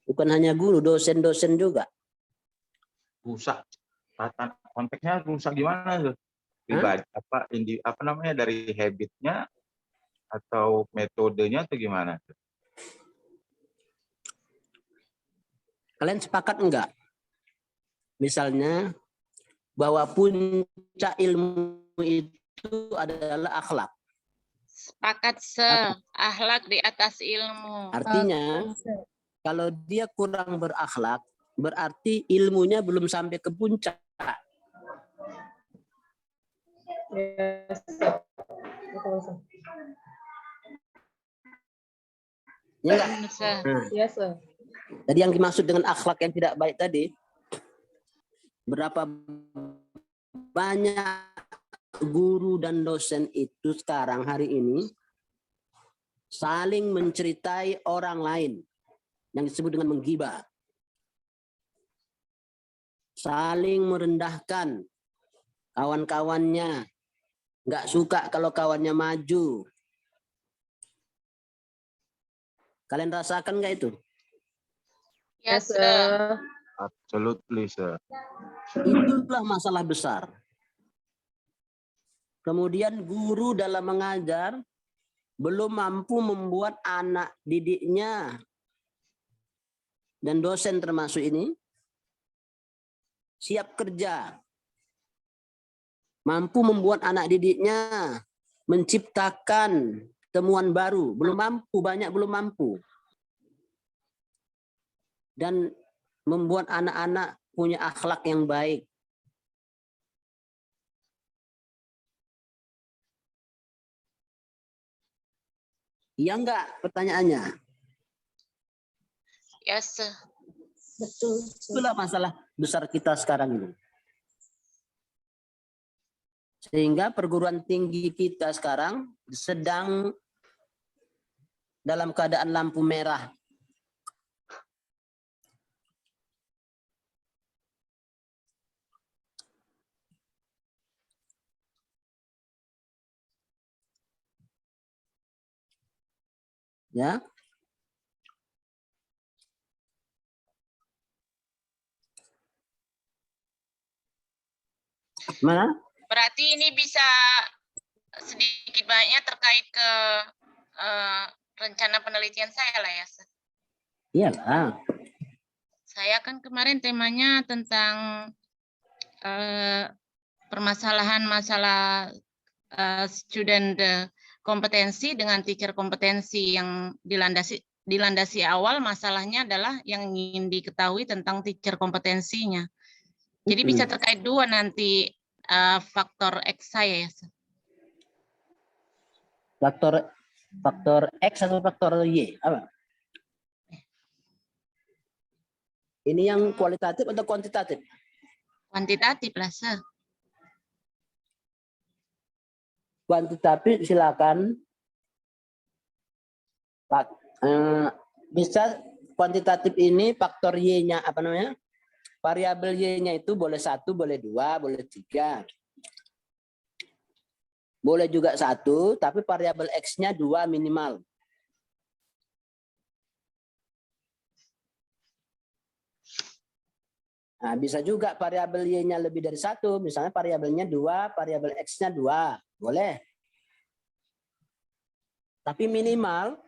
Bukan hanya guru, dosen-dosen juga. Rusak. Konteksnya rusak gimana tuh? Pribadi apa namanya, dari habitnya atau metodenya atau gimana? Kalian sepakat enggak? Misalnya bahwa puncak ilmu itu adalah akhlak. Sepakat akhlak di atas ilmu. Artinya kalau dia kurang berakhlak, berarti ilmunya belum sampai ke puncak. Yes. Ya enggak? Yes. Jadi yang dimaksud dengan akhlak yang tidak baik tadi, berapa banyak guru dan dosen itu sekarang hari ini saling menceritai orang lain yang disebut dengan menggibah, saling merendahkan kawan-kawannya, nggak suka kalau kawannya maju. Kalian rasakan nggak itu? Yes, Absolutely, sir. Itulah masalah besar. Kemudian guru dalam mengajar belum mampu membuat anak didiknya dan dosen termasuk ini siap kerja. Mampu membuat anak didiknya menciptakan temuan baru. Belum mampu, banyak belum mampu. Dan membuat anak-anak punya akhlak yang baik. Iya enggak pertanyaannya? Yes. Betul. Itulah masalah besar kita sekarang ini. Sehingga perguruan tinggi kita sekarang sedang dalam keadaan lampu merah. Ya. Mana? Berarti ini bisa sedikit banyaknya terkait ke rencana penelitian saya lah ya. Iyalah. Saya kan kemarin temanya tentang permasalahan masalah student kompetensi dengan teacher kompetensi yang dilandasi awal. Masalahnya adalah yang ingin diketahui tentang teacher kompetensinya. Jadi bisa terkait dua nanti faktor X saya ya. Faktor X atau faktor Y? Apa? Ini yang kualitatif atau kuantitatif? Kuantitatif lah, Sir. Kuantitatif silakan. Bisa kuantitatif ini faktor Y-nya apa namanya? Variabel Y-nya itu boleh 1, boleh 2, boleh 3. Boleh juga 1, tapi variabel X-nya 2 minimal. Nah, bisa juga variabel Y-nya lebih dari 1, misalnya variabelnya 2, variabel X-nya 2, boleh. Tapi minimal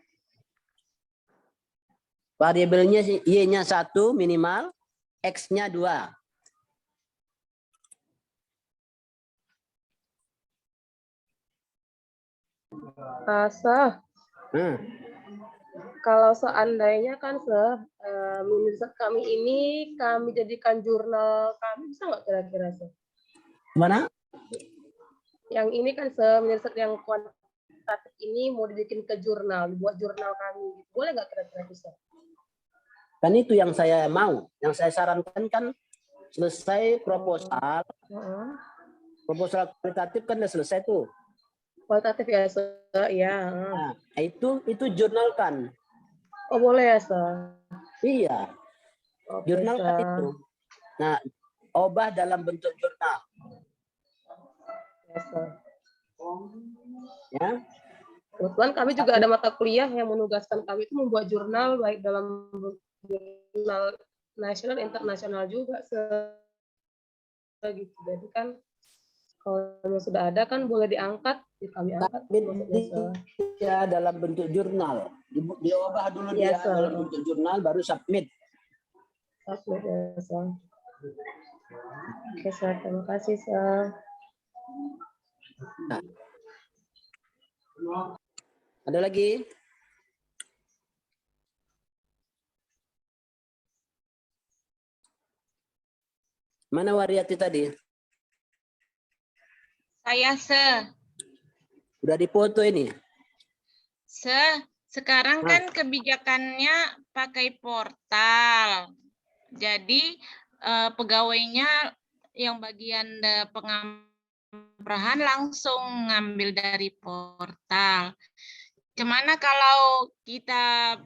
variabelnya Y-nya 1 minimal, X-nya 2. Kalau seandainya kan riset kami ini kami jadikan jurnal kami, bisa nggak kira-kira Mana? Yang ini kan riset yang kuantitatif ini mau dibikin ke jurnal, dibuat jurnal kami, boleh nggak kira-kira bisa? Kan itu yang saya mau, yang saya sarankan kan selesai proposal, proposal kualitatif kan udah selesai tuh. Kualitatif ya, iya. Nah, itu jurnalkan. Oh, boleh ya, Sir. Iya, Oke, jurnalkan Sir. itu. Nah, obah dalam bentuk jurnal. Ya, Sir. Ya. Kebetulan kami juga ada mata kuliah yang menugaskan kami itu membuat jurnal baik dalam jurnal nasional internasional juga, gitu. Jadi kan kalau sudah ada kan boleh diangkat, kami angkat. Ya, dalam bentuk jurnal. Diubah dulu Ya, dia dalam bentuk jurnal, baru submit. Submit ya, Sir. Oke, Sir. Terima kasih, Sir. Nah. Ada lagi? Mana Waryati tadi? Saya, Udah dipoto ini? Sekarang kan kebijakannya pakai portal. Jadi pegawainya yang bagian pengamprahan langsung ngambil dari portal. Gimana kalau kita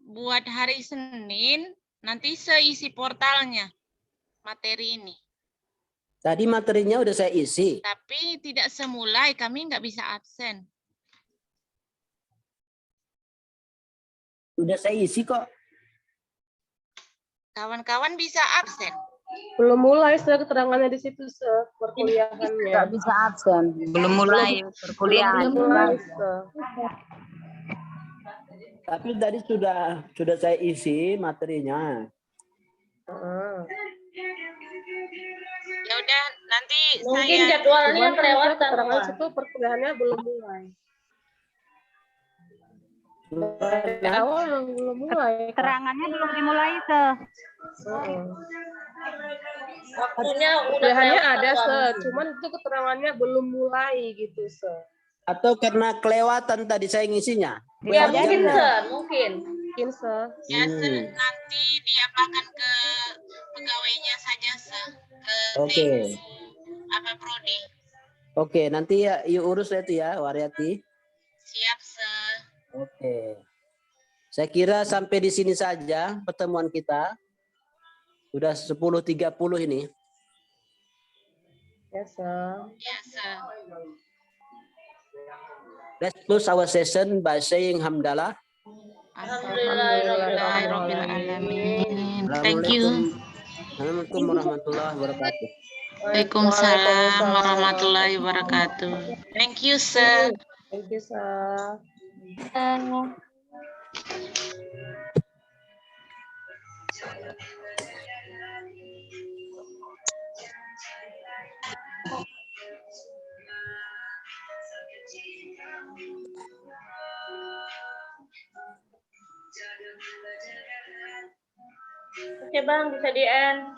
buat hari Senin, nanti seisi portalnya materi ini? Tadi materinya udah saya isi. Tapi tidak semulai, kami nggak bisa absen. Udah saya isi kok. Kawan-kawan bisa absen. Belum mulai, Sir, keterangannya di situ, Sir, perkuliahannya. Nggak bisa absen. Belum mulai perkuliahan. Belum mulai, Sir. Tapi tadi sudah saya isi materinya. Ya udah, nanti Mungkin saya jadwalnya kelewatan. Keterangan situ perkuliahannya belum mulai. Dari awal belum mulai. Keterangannya belum dimulai, Sir. Waktunya udah Kuliahannya kelewatan, ada, Bang. Sir. Cuman itu keterangannya belum mulai gitu, Sir. Atau karena kelewatan tadi saya ngisinya? Ya, mungkin, Jamnya. Sir. Mungkin. Mungkin, Sir. ya nanti diapakan ke pegawainya saja, ke Oke. apa prodi. Oke, nanti ya yuk urus itu ya, Waryati. Siap, Oke. Saya kira sampai di sini saja pertemuan kita. Sudah 10.30 ini. Ya, Sir. Ya, Let's close our session by saying hamdalah. Alhamdulillahirobbilalamin. Thank you. Assalamualaikum warahmatullahi wabarakatuh. Waalaikumsalam warahmatullahi wabarakatuh. Thank you, sir. Thank you, Sir. Oke, Bang, bisa di-end.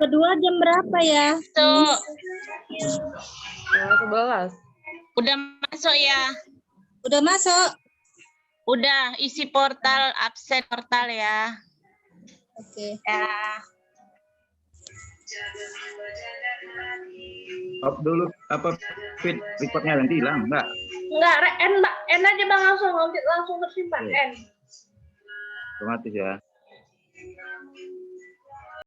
Kedua jam berapa ya? Masuk. Nah, 11. Udah masuk ya? Udah masuk. Udah, isi portal, absen portal ya. Oke. Ya. Stop dulu apa feed reportnya nanti hilang enggak? Enggak, end aja Bang, langsung tersimpan. End. Otomatis ya.